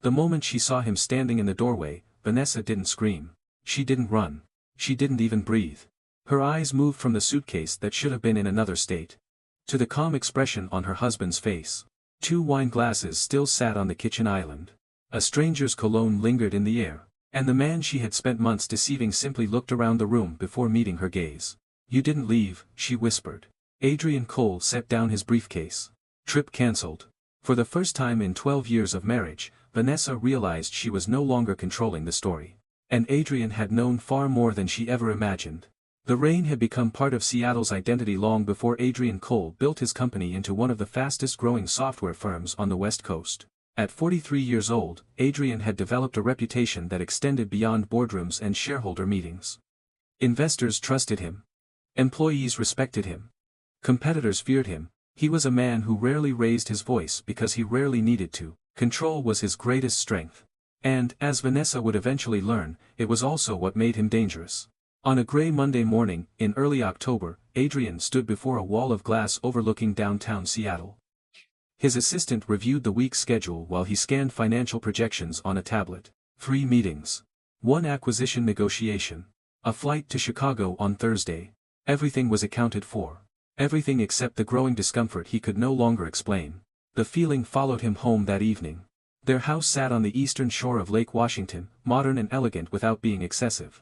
The moment she saw him standing in the doorway, Vanessa didn't scream. She didn't run. She didn't even breathe. Her eyes moved from the suitcase that should have been in another state to the calm expression on her husband's face. 2 wine glasses still sat on the kitchen island. A stranger's cologne lingered in the air, and the man she had spent months deceiving simply looked around the room before meeting her gaze. "You didn't leave," she whispered. Adrian Cole set down his briefcase. Trip cancelled. For the first time in 12 years of marriage, Vanessa realized she was no longer controlling the story. And Adrian had known far more than she ever imagined. The rain had become part of Seattle's identity long before Adrian Cole built his company into one of the fastest-growing software firms on the West Coast. At 43 years old, Adrian had developed a reputation that extended beyond boardrooms and shareholder meetings. Investors trusted him. Employees respected him. Competitors feared him. He was a man who rarely raised his voice because he rarely needed to. Control was his greatest strength. And, as Vanessa would eventually learn, it was also what made him dangerous. On a gray Monday morning, in early October, Adrian stood before a wall of glass overlooking downtown Seattle. His assistant reviewed the week's schedule while he scanned financial projections on a tablet. 3 meetings. 1 acquisition negotiation. A flight to Chicago on Thursday. Everything was accounted for. Everything except the growing discomfort he could no longer explain. The feeling followed him home that evening. Their house sat on the eastern shore of Lake Washington, modern and elegant without being excessive.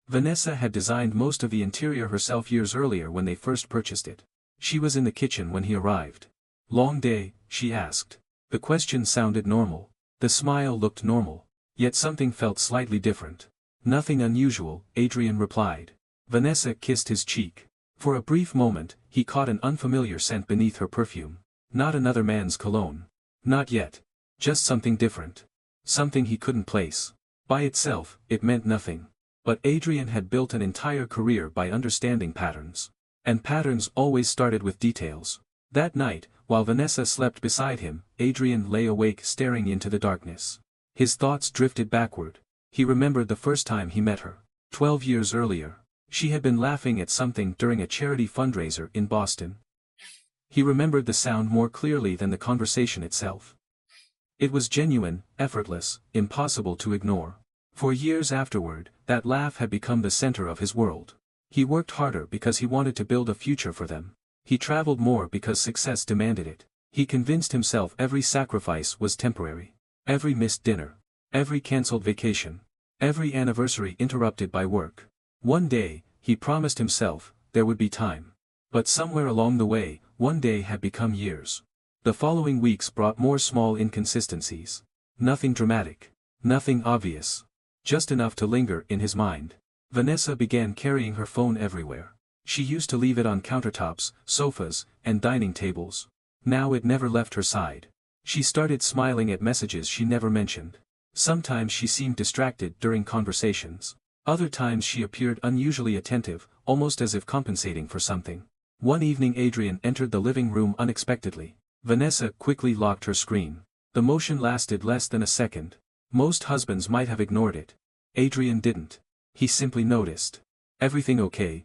Vanessa had designed most of the interior herself years earlier when they first purchased it. She was in the kitchen when he arrived. "Long day?" she asked. The question sounded normal. The smile looked normal. Yet something felt slightly different. "Nothing unusual," Adrian replied. Vanessa kissed his cheek. For a brief moment, he caught an unfamiliar scent beneath her perfume. Not another man's cologne. Not yet. Just something different. Something he couldn't place. By itself, it meant nothing. But Adrian had built an entire career by understanding patterns. And patterns always started with details. That night, while Vanessa slept beside him, Adrian lay awake staring into the darkness. His thoughts drifted backward. He remembered the first time he met her. 12 years earlier. She had been laughing at something during a charity fundraiser in Boston. He remembered the sound more clearly than the conversation itself. It was genuine, effortless, impossible to ignore. For years afterward, that laugh had become the center of his world. He worked harder because he wanted to build a future for them. He traveled more because success demanded it. He convinced himself every sacrifice was temporary. Every missed dinner. Every cancelled vacation. Every anniversary interrupted by work. One day, he promised himself, there would be time. But somewhere along the way, one day had become years. The following weeks brought more small inconsistencies. Nothing dramatic. Nothing obvious. Just enough to linger in his mind. Vanessa began carrying her phone everywhere. She used to leave it on countertops, sofas, and dining tables. Now it never left her side. She started smiling at messages she never mentioned. Sometimes she seemed distracted during conversations. Other times she appeared unusually attentive, almost as if compensating for something. One evening Adrian entered the living room unexpectedly. Vanessa quickly locked her screen. The motion lasted less than a second. Most husbands might have ignored it. Adrian didn't. He simply noticed. "Everything okay?"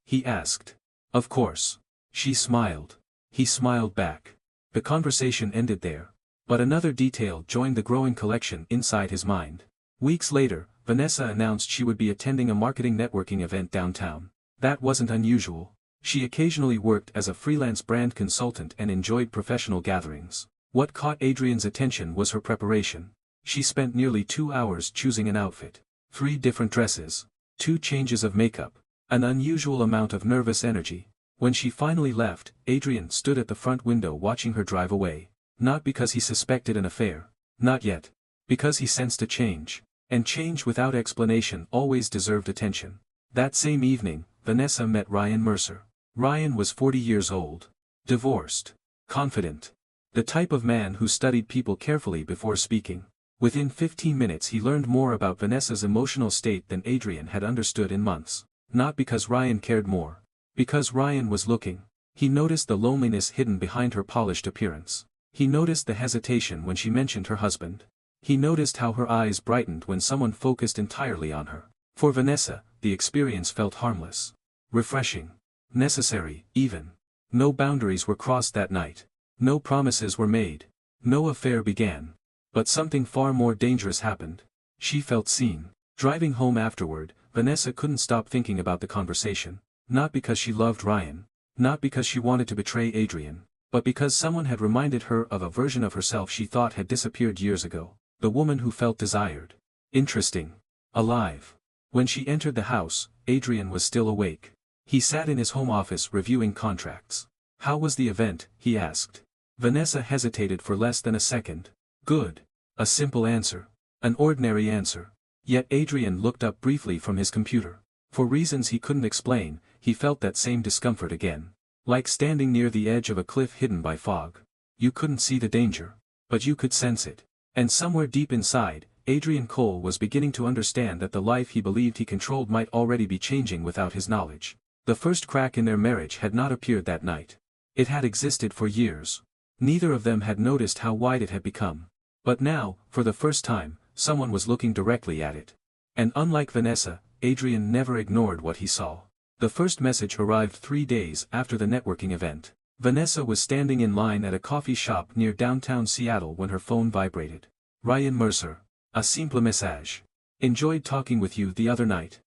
he asked. "Of course." She smiled. He smiled back. The conversation ended there. But another detail joined the growing collection inside his mind. Weeks later, Vanessa announced she would be attending a marketing networking event downtown. That wasn't unusual. She occasionally worked as a freelance brand consultant and enjoyed professional gatherings. What caught Adrian's attention was her preparation. She spent nearly 2 hours choosing an outfit. 3 different dresses. 2 changes of makeup. An unusual amount of nervous energy. When she finally left, Adrian stood at the front window watching her drive away. Not because he suspected an affair. Not yet. Because he sensed a change. And change without explanation always deserved attention. That same evening, Vanessa met Ryan Mercer. Ryan was 40 years old. Divorced. Confident. The type of man who studied people carefully before speaking. Within 15 minutes he learned more about Vanessa's emotional state than Adrian had understood in months. Not because Ryan cared more. Because Ryan was looking. He noticed the loneliness hidden behind her polished appearance. He noticed the hesitation when she mentioned her husband. He noticed how her eyes brightened when someone focused entirely on her. For Vanessa, the experience felt harmless. Refreshing. Necessary, even. No boundaries were crossed that night. No promises were made. No affair began. But something far more dangerous happened. She felt seen. Driving home afterward, Vanessa couldn't stop thinking about the conversation, not because she loved Ryan, not because she wanted to betray Adrian, but because someone had reminded her of a version of herself she thought had disappeared years ago, the woman who felt desired, interesting, alive. When she entered the house, Adrian was still awake. He sat in his home office reviewing contracts. "How was the event?" he asked. Vanessa hesitated for less than a second. "Good." A simple answer. An ordinary answer. Yet Adrian looked up briefly from his computer. For reasons he couldn't explain, he felt that same discomfort again. Like standing near the edge of a cliff hidden by fog. You couldn't see the danger, but you could sense it. And somewhere deep inside, Adrian Cole was beginning to understand that the life he believed he controlled might already be changing without his knowledge. The first crack in their marriage had not appeared that night. It had existed for years. Neither of them had noticed how wide it had become. But now, for the first time, someone was looking directly at it. And unlike Vanessa, Adrian never ignored what he saw. The first message arrived 3 days after the networking event. Vanessa was standing in line at a coffee shop near downtown Seattle when her phone vibrated. "Ryan Mercer. A simple message. Enjoyed talking with you the other night.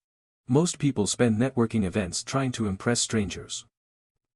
Most people spend networking events trying to impress strangers.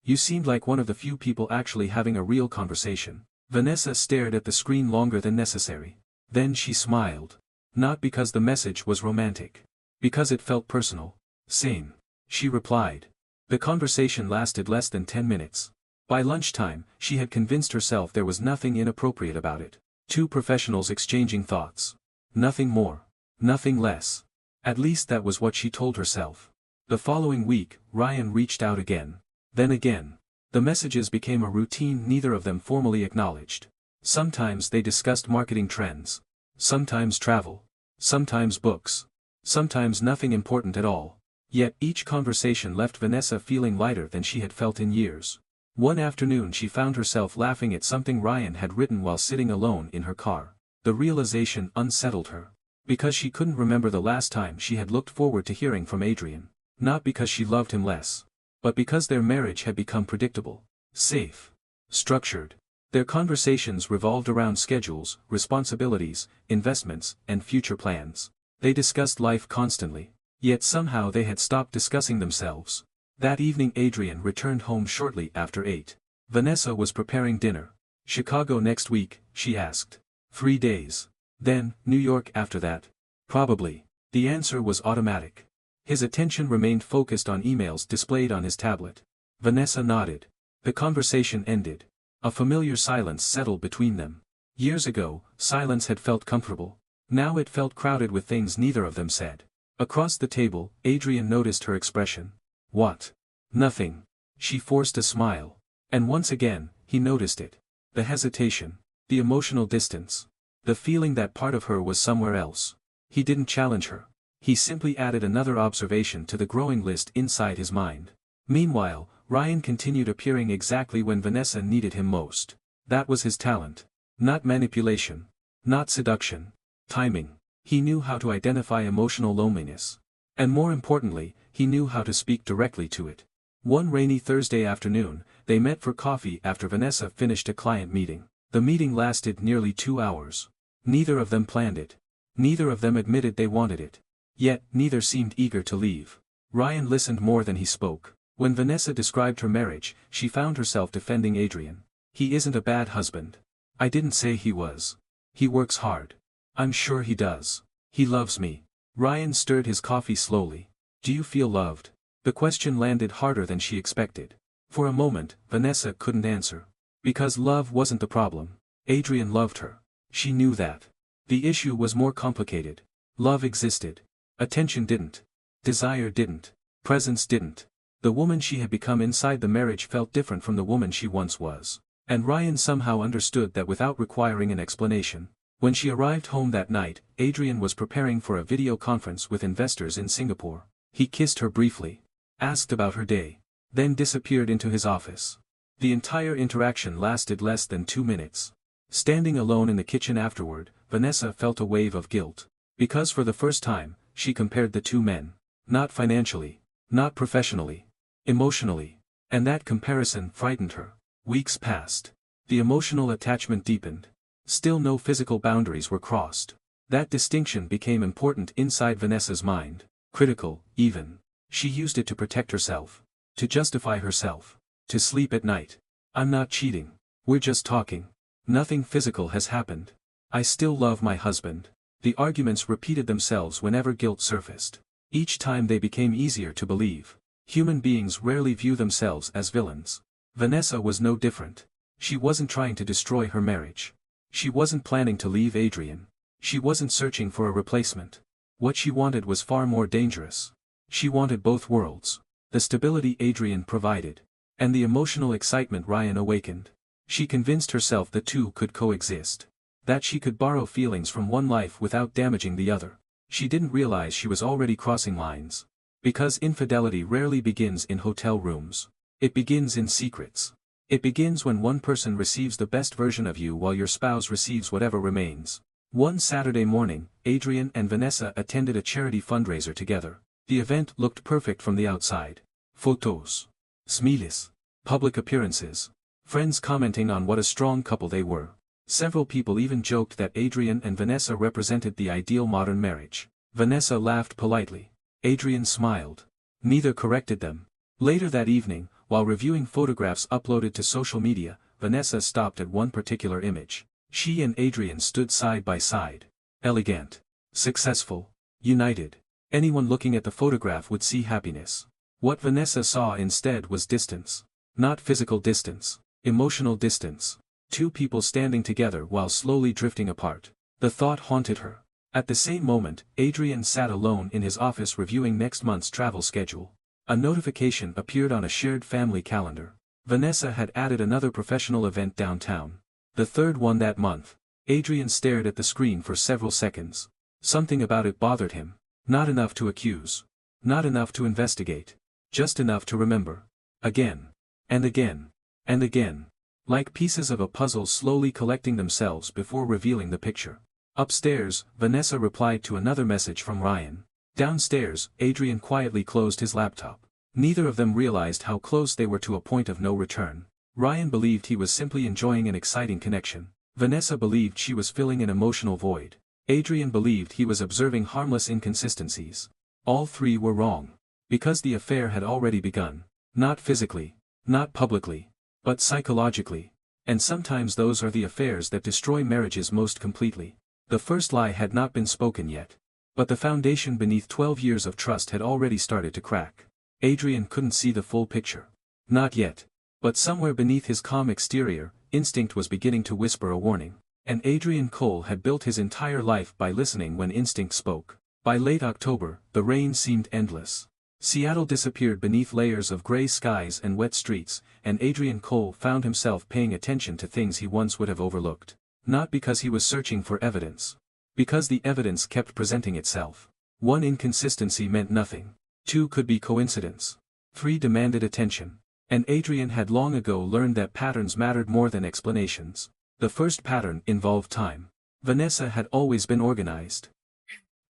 You seemed like one of the few people actually having a real conversation." Vanessa stared at the screen longer than necessary. Then she smiled. Not because the message was romantic. Because it felt personal. "Same," she replied. The conversation lasted less than 10 minutes. By lunchtime, she had convinced herself there was nothing inappropriate about it. Two professionals exchanging thoughts. Nothing more. Nothing less. At least that was what she told herself. The following week, Ryan reached out again. Then again. The messages became a routine neither of them formally acknowledged. Sometimes they discussed marketing trends. Sometimes travel. Sometimes books. Sometimes nothing important at all. Yet each conversation left Vanessa feeling lighter than she had felt in years. One afternoon she found herself laughing at something Ryan had written while sitting alone in her car. The realization unsettled her. Because she couldn't remember the last time she had looked forward to hearing from Adrian. Not because she loved him less. But because their marriage had become predictable. Safe. Structured. Their conversations revolved around schedules, responsibilities, investments, and future plans. They discussed life constantly. Yet somehow they had stopped discussing themselves. That evening Adrian returned home shortly after 8. Vanessa was preparing dinner. "Chicago next week?" she asked. 3 days. Then, New York after that? Probably. The answer was automatic. His attention remained focused on emails displayed on his tablet. Vanessa nodded. The conversation ended. A familiar silence settled between them. Years ago, silence had felt comfortable. Now it felt crowded with things neither of them said. Across the table, Adrian noticed her expression. "What?" "Nothing." She forced a smile. And once again, he noticed it. The hesitation. The emotional distance. The feeling that part of her was somewhere else. He didn't challenge her. He simply added another observation to the growing list inside his mind. Meanwhile, Ryan continued appearing exactly when Vanessa needed him most. That was his talent. Not manipulation. Not seduction. Timing. He knew how to identify emotional loneliness. And more importantly, he knew how to speak directly to it. One rainy Thursday afternoon, they met for coffee after Vanessa finished a client meeting. The meeting lasted nearly 2 hours. Neither of them planned it. Neither of them admitted they wanted it. Yet, neither seemed eager to leave. Ryan listened more than he spoke. When Vanessa described her marriage, she found herself defending Adrian. "He isn't a bad husband. I didn't say he was. He works hard. I'm sure he does. He loves me." Ryan stirred his coffee slowly. "Do you feel loved?" The question landed harder than she expected. For a moment, Vanessa couldn't answer. Because love wasn't the problem. Adrian loved her. She knew that. The issue was more complicated. Love existed. Attention didn't. Desire didn't. Presence didn't. The woman she had become inside the marriage felt different from the woman she once was. And Ryan somehow understood that without requiring an explanation. When she arrived home that night, Adrian was preparing for a video conference with investors in Singapore. He kissed her briefly. Asked about her day. Then disappeared into his office. The entire interaction lasted less than 2 minutes. Standing alone in the kitchen afterward, Vanessa felt a wave of guilt. Because for the first time, she compared the two men. Not financially. Not professionally. Emotionally. And that comparison frightened her. Weeks passed. The emotional attachment deepened. Still no physical boundaries were crossed. That distinction became important inside Vanessa's mind, critical, even. She used it to protect herself, to justify herself, to sleep at night. I'm not cheating. We're just talking. Nothing physical has happened. I still love my husband. The arguments repeated themselves whenever guilt surfaced. Each time they became easier to believe. Human beings rarely view themselves as villains. Vanessa was no different. She wasn't trying to destroy her marriage. She wasn't planning to leave Adrian. She wasn't searching for a replacement. What she wanted was far more dangerous. She wanted both worlds. The stability Adrian provided, and the emotional excitement Ryan awakened. She convinced herself the two could coexist. That she could borrow feelings from one life without damaging the other. She didn't realize she was already crossing lines. Because infidelity rarely begins in hotel rooms. It begins in secrets. It begins when one person receives the best version of you while your spouse receives whatever remains. One Saturday morning, Adrian and Vanessa attended a charity fundraiser together. The event looked perfect from the outside. Photos. Smiles. Public appearances. Friends commenting on what a strong couple they were. Several people even joked that Adrian and Vanessa represented the ideal modern marriage. Vanessa laughed politely. Adrian smiled. Neither corrected them. Later that evening, while reviewing photographs uploaded to social media, Vanessa stopped at one particular image. She and Adrian stood side by side. Elegant. Successful. United. Anyone looking at the photograph would see happiness. What Vanessa saw instead was distance. Not physical distance. Emotional distance. Two people standing together while slowly drifting apart. The thought haunted her. At the same moment, Adrian sat alone in his office reviewing next month's travel schedule. A notification appeared on a shared family calendar. Vanessa had added another professional event downtown. The third one that month. Adrian stared at the screen for several seconds. Something about it bothered him. Not enough to accuse. Not enough to investigate. Just enough to remember. Again. And again. And again. Like pieces of a puzzle slowly collecting themselves before revealing the picture. Upstairs, Vanessa replied to another message from Ryan. Downstairs, Adrian quietly closed his laptop. Neither of them realized how close they were to a point of no return. Ryan believed he was simply enjoying an exciting connection. Vanessa believed she was filling an emotional void. Adrian believed he was observing harmless inconsistencies. All three were wrong. Because the affair had already begun. Not physically. Not publicly. But psychologically. And sometimes those are the affairs that destroy marriages most completely. The first lie had not been spoken yet. But the foundation beneath 12 years of trust had already started to crack. Adrian couldn't see the full picture. Not yet. But somewhere beneath his calm exterior, instinct was beginning to whisper a warning. And Adrian Cole had built his entire life by listening when instinct spoke. By late October, the rain seemed endless. Seattle disappeared beneath layers of gray skies and wet streets, and Adrian Cole found himself paying attention to things he once would have overlooked. Not because he was searching for evidence. Because the evidence kept presenting itself. One inconsistency meant nothing. Two could be coincidence. Three demanded attention. And Adrian had long ago learned that patterns mattered more than explanations. The first pattern involved time. Vanessa had always been organized.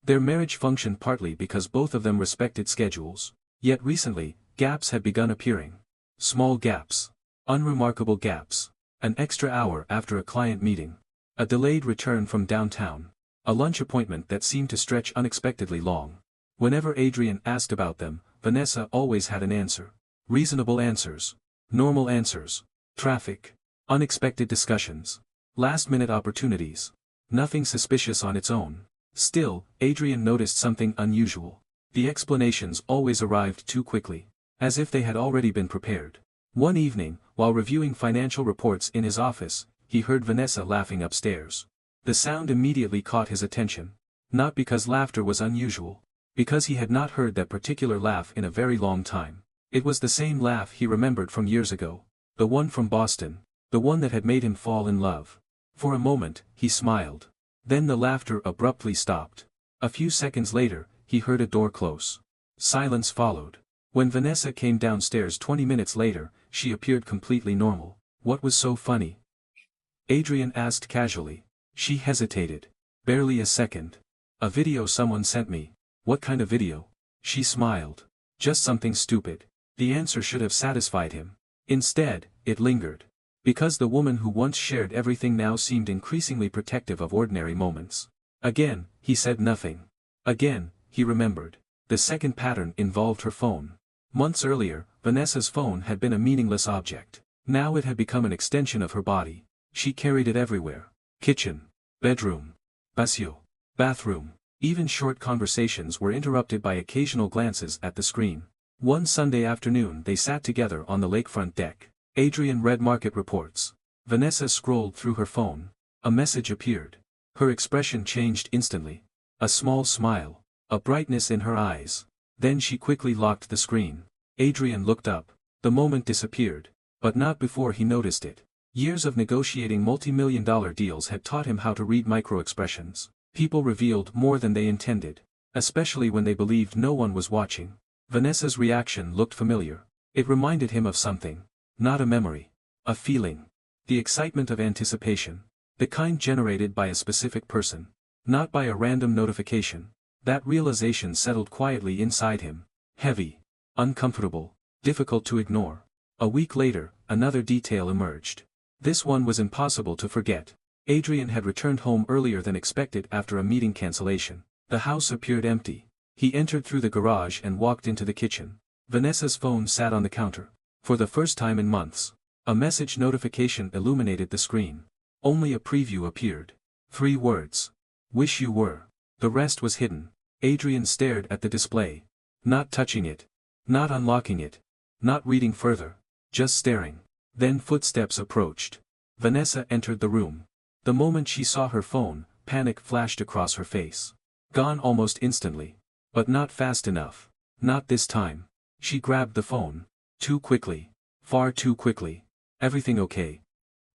Their marriage functioned partly because both of them respected schedules. Yet recently, gaps had begun appearing. Small gaps. Unremarkable gaps. An extra hour after a client meeting. A delayed return from downtown. A lunch appointment that seemed to stretch unexpectedly long. Whenever Adrian asked about them, Vanessa always had an answer. Reasonable answers. Normal answers. Traffic. Unexpected discussions. Last-minute opportunities. Nothing suspicious on its own. Still, Adrian noticed something unusual. The explanations always arrived too quickly. As if they had already been prepared. One evening, while reviewing financial reports in his office, he heard Vanessa laughing upstairs. The sound immediately caught his attention. Not because laughter was unusual. Because he had not heard that particular laugh in a very long time. It was the same laugh he remembered from years ago. The one from Boston. The one that had made him fall in love. For a moment, he smiled. Then the laughter abruptly stopped. A few seconds later, he heard a door close. Silence followed. When Vanessa came downstairs 20 minutes later, she appeared completely normal. What was so funny? Adrian asked casually. She hesitated. Barely a second. A video someone sent me. What kind of video? She smiled. Just something stupid. The answer should have satisfied him. Instead, it lingered. Because the woman who once shared everything now seemed increasingly protective of ordinary moments. Again, he said nothing. Again, he remembered. The second pattern involved her phone. Months earlier, Vanessa's phone had been a meaningless object. Now it had become an extension of her body. She carried it everywhere. Kitchen. Bedroom. Patio. Bathroom. Even short conversations were interrupted by occasional glances at the screen. One Sunday afternoon they sat together on the lakefront deck. Adrian read market reports. Vanessa scrolled through her phone. A message appeared. Her expression changed instantly. A small smile. A brightness in her eyes. Then she quickly locked the screen. Adrian looked up. The moment disappeared. But not before he noticed it. Years of negotiating multi-million-dollar deals had taught him how to read micro-expressions. People revealed more than they intended. Especially when they believed no one was watching. Vanessa's reaction looked familiar. It reminded him of something. Not a memory. A feeling. The excitement of anticipation. The kind generated by a specific person. Not by a random notification. That realization settled quietly inside him. Heavy. Uncomfortable. Difficult to ignore. A week later, another detail emerged. This one was impossible to forget. Adrian had returned home earlier than expected after a meeting cancellation. The house appeared empty. He entered through the garage and walked into the kitchen. Vanessa's phone sat on the counter. For the first time in months. A message notification illuminated the screen. Only a preview appeared. 3 words. Wish you were. The rest was hidden. Adrian stared at the display. Not touching it. Not unlocking it. Not reading further. Just staring. Then footsteps approached. Vanessa entered the room. The moment she saw her phone, panic flashed across her face. Gone almost instantly. But not fast enough. Not this time. She grabbed the phone. Too quickly. Far too quickly. Everything okay?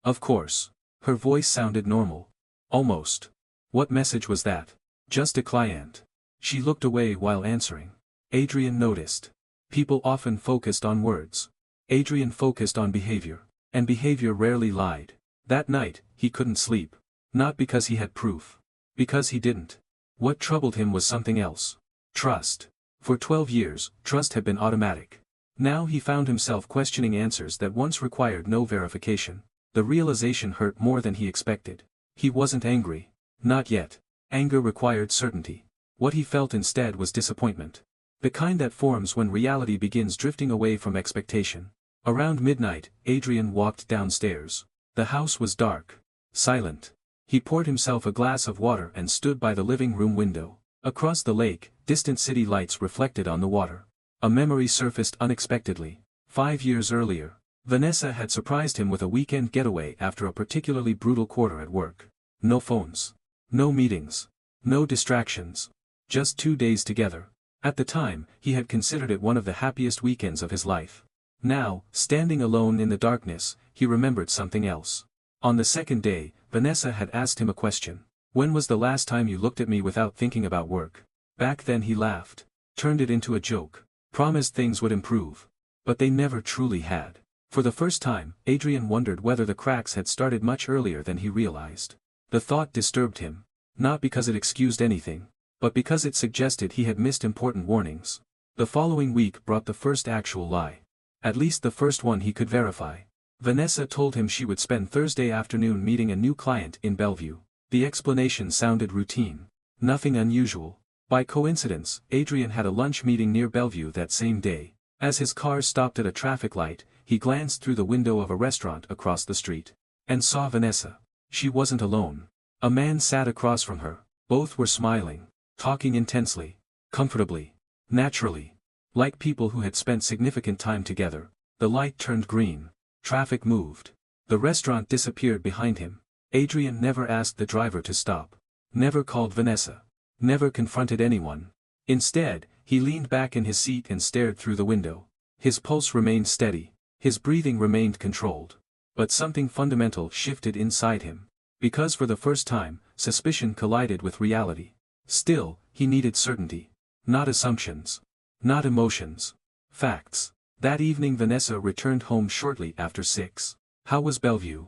Of course. Her voice sounded normal. Almost. What message was that? Just a client. She looked away while answering. Adrian noticed. People often focused on words. Adrian focused on behavior. And behavior rarely lied. That night, he couldn't sleep. Not because he had proof. Because he didn't. What troubled him was something else. Trust. For 12 years, trust had been automatic. Now he found himself questioning answers that once required no verification. The realization hurt more than he expected. He wasn't angry. Not yet. Anger required certainty. What he felt instead was disappointment. The kind that forms when reality begins drifting away from expectation. Around midnight, Adrian walked downstairs. The house was dark. Silent. He poured himself a glass of water and stood by the living room window. Across the lake, distant city lights reflected on the water. A memory surfaced unexpectedly. 5 years earlier, Vanessa had surprised him with a weekend getaway after a particularly brutal quarter at work. No phones. No meetings. No distractions. Just 2 days together. At the time, he had considered it one of the happiest weekends of his life. Now, standing alone in the darkness, he remembered something else. On the second day, Vanessa had asked him a question. When was the last time you looked at me without thinking about work? Back then he laughed. Turned it into a joke. Promised things would improve. But they never truly had. For the first time, Adrian wondered whether the cracks had started much earlier than he realized. The thought disturbed him. Not because it excused anything. But because it suggested he had missed important warnings. The following week brought the first actual lie. At least the first one he could verify. Vanessa told him she would spend Thursday afternoon meeting a new client in Bellevue. The explanation sounded routine. Nothing unusual. By coincidence, Adrian had a lunch meeting near Bellevue that same day. As his car stopped at a traffic light, he glanced through the window of a restaurant across the street. And saw Vanessa. She wasn't alone. A man sat across from her. Both were smiling. Talking intensely. Comfortably. Naturally. Like people who had spent significant time together. The light turned green. Traffic moved. The restaurant disappeared behind him. Adrian never asked the driver to stop. Never called Vanessa. Never confronted anyone. Instead, he leaned back in his seat and stared through the window. His pulse remained steady. His breathing remained controlled. But something fundamental shifted inside him. Because for the first time, suspicion collided with reality. Still, he needed certainty. Not assumptions. Not emotions. Facts. That evening Vanessa returned home shortly after 6. How was Bellevue?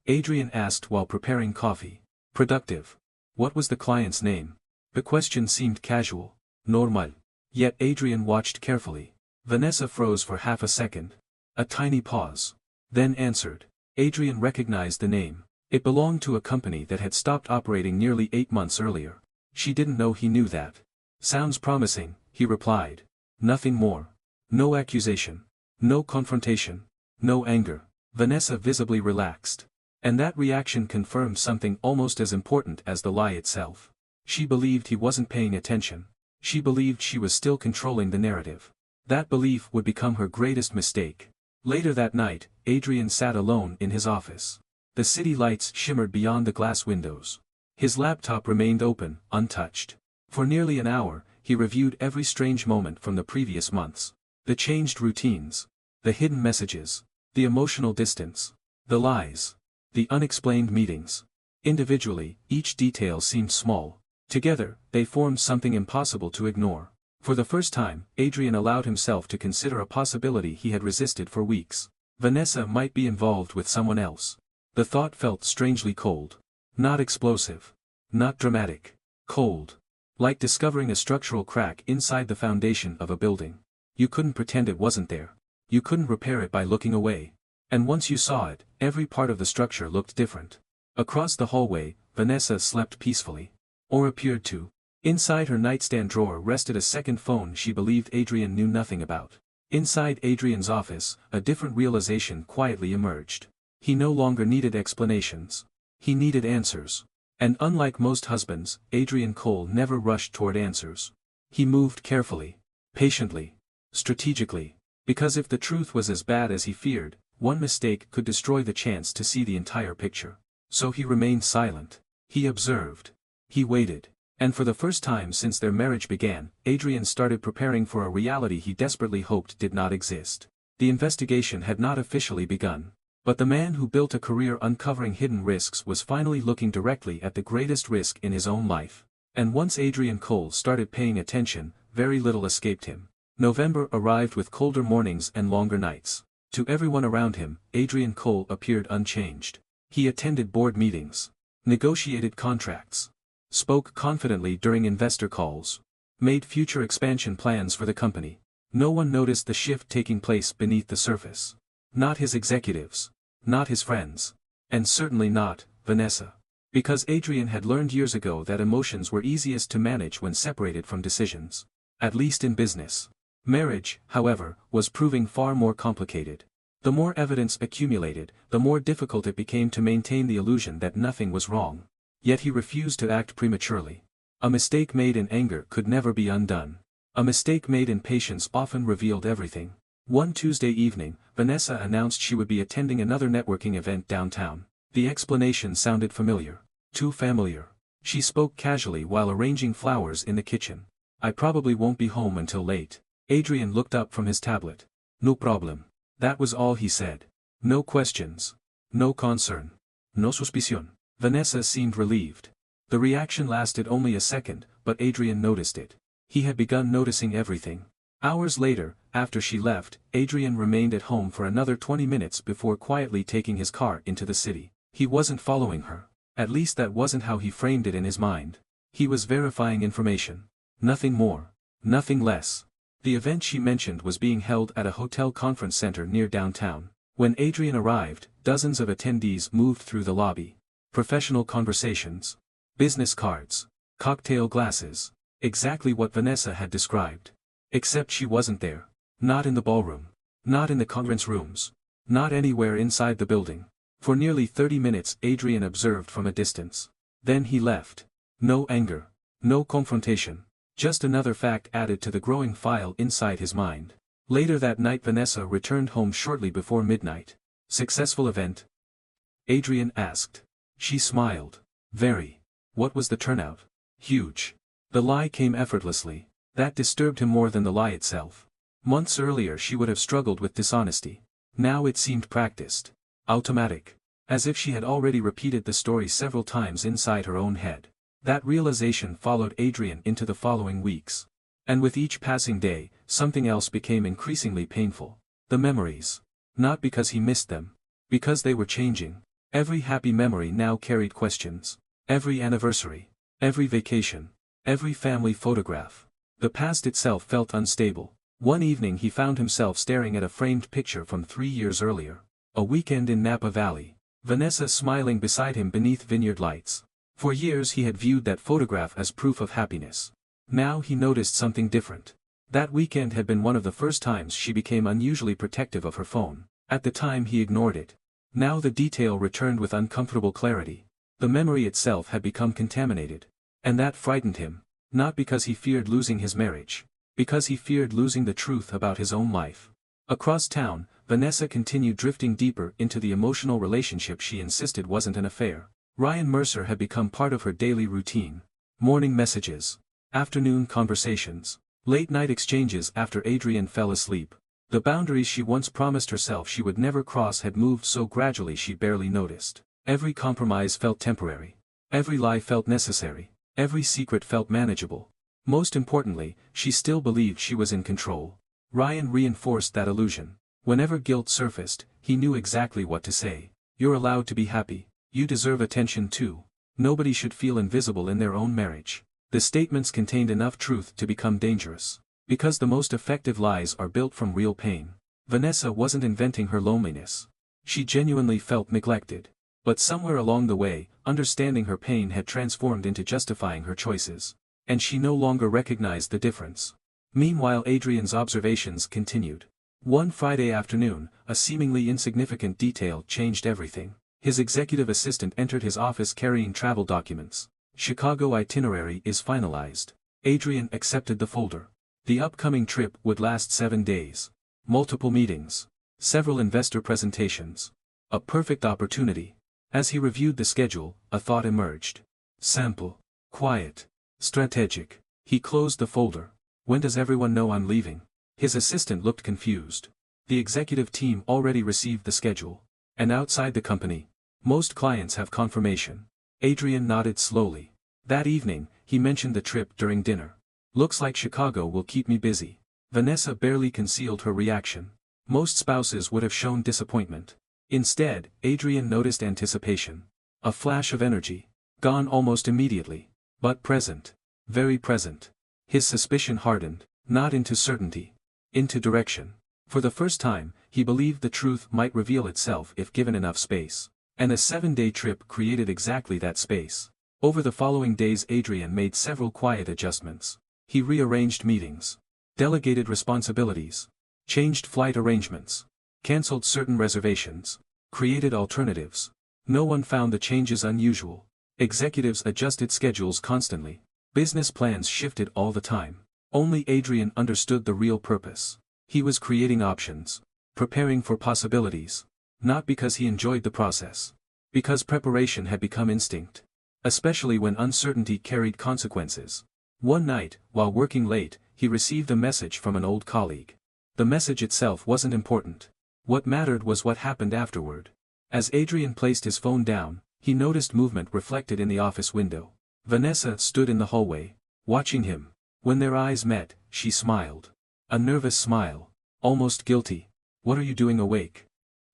Adrian asked while preparing coffee. Productive. What was the client's name? The question seemed casual. Normal. Yet Adrian watched carefully. Vanessa froze for half a second. A tiny pause. Then answered. Adrian recognized the name. It belonged to a company that had stopped operating nearly 8 months earlier. She didn't know he knew that. Sounds promising, he replied. Nothing more. No accusation. No confrontation. No anger. Vanessa visibly relaxed. And that reaction confirmed something almost as important as the lie itself. She believed he wasn't paying attention. She believed she was still controlling the narrative. That belief would become her greatest mistake. Later that night, Adrian sat alone in his office. The city lights shimmered beyond the glass windows. His laptop remained open, untouched. For nearly an hour, he reviewed every strange moment from the previous months. The changed routines. The hidden messages. The emotional distance. The lies. The unexplained meetings. Individually, each detail seemed small. Together, they formed something impossible to ignore. For the first time, Adrian allowed himself to consider a possibility he had resisted for weeks. Vanessa might be involved with someone else. The thought felt strangely cold. Not explosive. Not dramatic. Cold. Like discovering a structural crack inside the foundation of a building. You couldn't pretend it wasn't there. You couldn't repair it by looking away. And once you saw it, every part of the structure looked different. Across the hallway, Vanessa slept peacefully. Or appeared to. Inside her nightstand drawer rested a second phone she believed Adrian knew nothing about. Inside Adrian's office, a different realization quietly emerged. He no longer needed explanations. He needed answers. And unlike most husbands, Adrian Cole never rushed toward answers. He moved carefully. Patiently. Strategically. Because if the truth was as bad as he feared, one mistake could destroy the chance to see the entire picture. So he remained silent. He observed. He waited. And for the first time since their marriage began, Adrian started preparing for a reality he desperately hoped did not exist. The investigation had not officially begun. But the man who built a career uncovering hidden risks was finally looking directly at the greatest risk in his own life. And once Adrian Cole started paying attention, very little escaped him. November arrived with colder mornings and longer nights. To everyone around him, Adrian Cole appeared unchanged. He attended board meetings. Negotiated contracts. Spoke confidently during investor calls. Made future expansion plans for the company. No one noticed the shift taking place beneath the surface. Not his executives. Not his friends. And certainly not Vanessa. Because Adrian had learned years ago that emotions were easiest to manage when separated from decisions. At least in business. Marriage, however, was proving far more complicated. The more evidence accumulated, the more difficult it became to maintain the illusion that nothing was wrong. Yet he refused to act prematurely. A mistake made in anger could never be undone. A mistake made in patience often revealed everything. One Tuesday evening, Vanessa announced she would be attending another networking event downtown. The explanation sounded familiar. Too familiar. She spoke casually while arranging flowers in the kitchen. I probably won't be home until late. Adrian looked up from his tablet. No problem. That was all he said. No questions. No concern. No suspicion. Vanessa seemed relieved. The reaction lasted only a second, but Adrian noticed it. He had begun noticing everything. Hours later, after she left, Adrian remained at home for another 20 minutes before quietly taking his car into the city. He wasn't following her. At least that wasn't how he framed it in his mind. He was verifying information. Nothing more. Nothing less. The event she mentioned was being held at a hotel conference center near downtown. When Adrian arrived, dozens of attendees moved through the lobby. Professional conversations. Business cards. Cocktail glasses. Exactly what Vanessa had described. Except she wasn't there. Not in the ballroom. Not in the conference rooms. Not anywhere inside the building. For nearly 30 minutes Adrian observed from a distance. Then he left. No anger. No confrontation. Just another fact added to the growing file inside his mind. Later that night Vanessa returned home shortly before midnight. Successful event? Adrian asked. She smiled. Very. What was the turnout? Huge. The lie came effortlessly. That disturbed him more than the lie itself. Months earlier she would have struggled with dishonesty. Now it seemed practiced. Automatic. As if she had already repeated the story several times inside her own head. That realization followed Adrian into the following weeks. And with each passing day, something else became increasingly painful. The memories. Not because he missed them. Because they were changing. Every happy memory now carried questions. Every anniversary. Every vacation. Every family photograph. The past itself felt unstable. One evening he found himself staring at a framed picture from 3 years earlier. A weekend in Napa Valley. Vanessa smiling beside him beneath vineyard lights. For years he had viewed that photograph as proof of happiness. Now he noticed something different. That weekend had been one of the first times she became unusually protective of her phone. At the time he ignored it. Now the detail returned with uncomfortable clarity. The memory itself had become contaminated. And that frightened him, not because he feared losing his marriage, because he feared losing the truth about his own life. Across town, Vanessa continued drifting deeper into the emotional relationship she insisted wasn't an affair. Ryan Mercer had become part of her daily routine. Morning messages, afternoon conversations, late-night exchanges after Adrian fell asleep. The boundaries she once promised herself she would never cross had moved so gradually she barely noticed. Every compromise felt temporary. Every lie felt necessary. Every secret felt manageable. Most importantly, she still believed she was in control. Ryan reinforced that illusion. Whenever guilt surfaced, he knew exactly what to say. You're allowed to be happy. You deserve attention too. Nobody should feel invisible in their own marriage. The statements contained enough truth to become dangerous. Because the most effective lies are built from real pain. Vanessa wasn't inventing her loneliness. She genuinely felt neglected. But somewhere along the way, understanding her pain had transformed into justifying her choices. And she no longer recognized the difference. Meanwhile, Adrian's observations continued. One Friday afternoon, a seemingly insignificant detail changed everything. His executive assistant entered his office carrying travel documents. Chicago itinerary is finalized. Adrian accepted the folder. The upcoming trip would last 7 days. Multiple meetings. Several investor presentations. A perfect opportunity. As he reviewed the schedule, a thought emerged. Simple. Quiet. Strategic. He closed the folder. When does everyone know I'm leaving? His assistant looked confused. The executive team already received the schedule. And outside the company, most clients have confirmation. Adrian nodded slowly. That evening, he mentioned the trip during dinner. Looks like Chicago will keep me busy. Vanessa barely concealed her reaction. Most spouses would have shown disappointment. Instead, Adrian noticed anticipation. A flash of energy. Gone almost immediately. But present. Very present. His suspicion hardened, not into certainty. Into direction. For the first time, he believed the truth might reveal itself if given enough space. And a 7-day trip created exactly that space. Over the following days Adrian made several quiet adjustments. He rearranged meetings. Delegated responsibilities. Changed flight arrangements. Cancelled certain reservations. Created alternatives. No one found the changes unusual. Executives adjusted schedules constantly. Business plans shifted all the time. Only Adrian understood the real purpose. He was creating options. Preparing for possibilities. Not because he enjoyed the process. Because preparation had become instinct. Especially when uncertainty carried consequences. One night, while working late, he received a message from an old colleague. The message itself wasn't important. What mattered was what happened afterward. As Adrian placed his phone down, he noticed movement reflected in the office window. Vanessa stood in the hallway, watching him. When their eyes met, she smiled. A nervous smile. Almost guilty. What are you doing awake?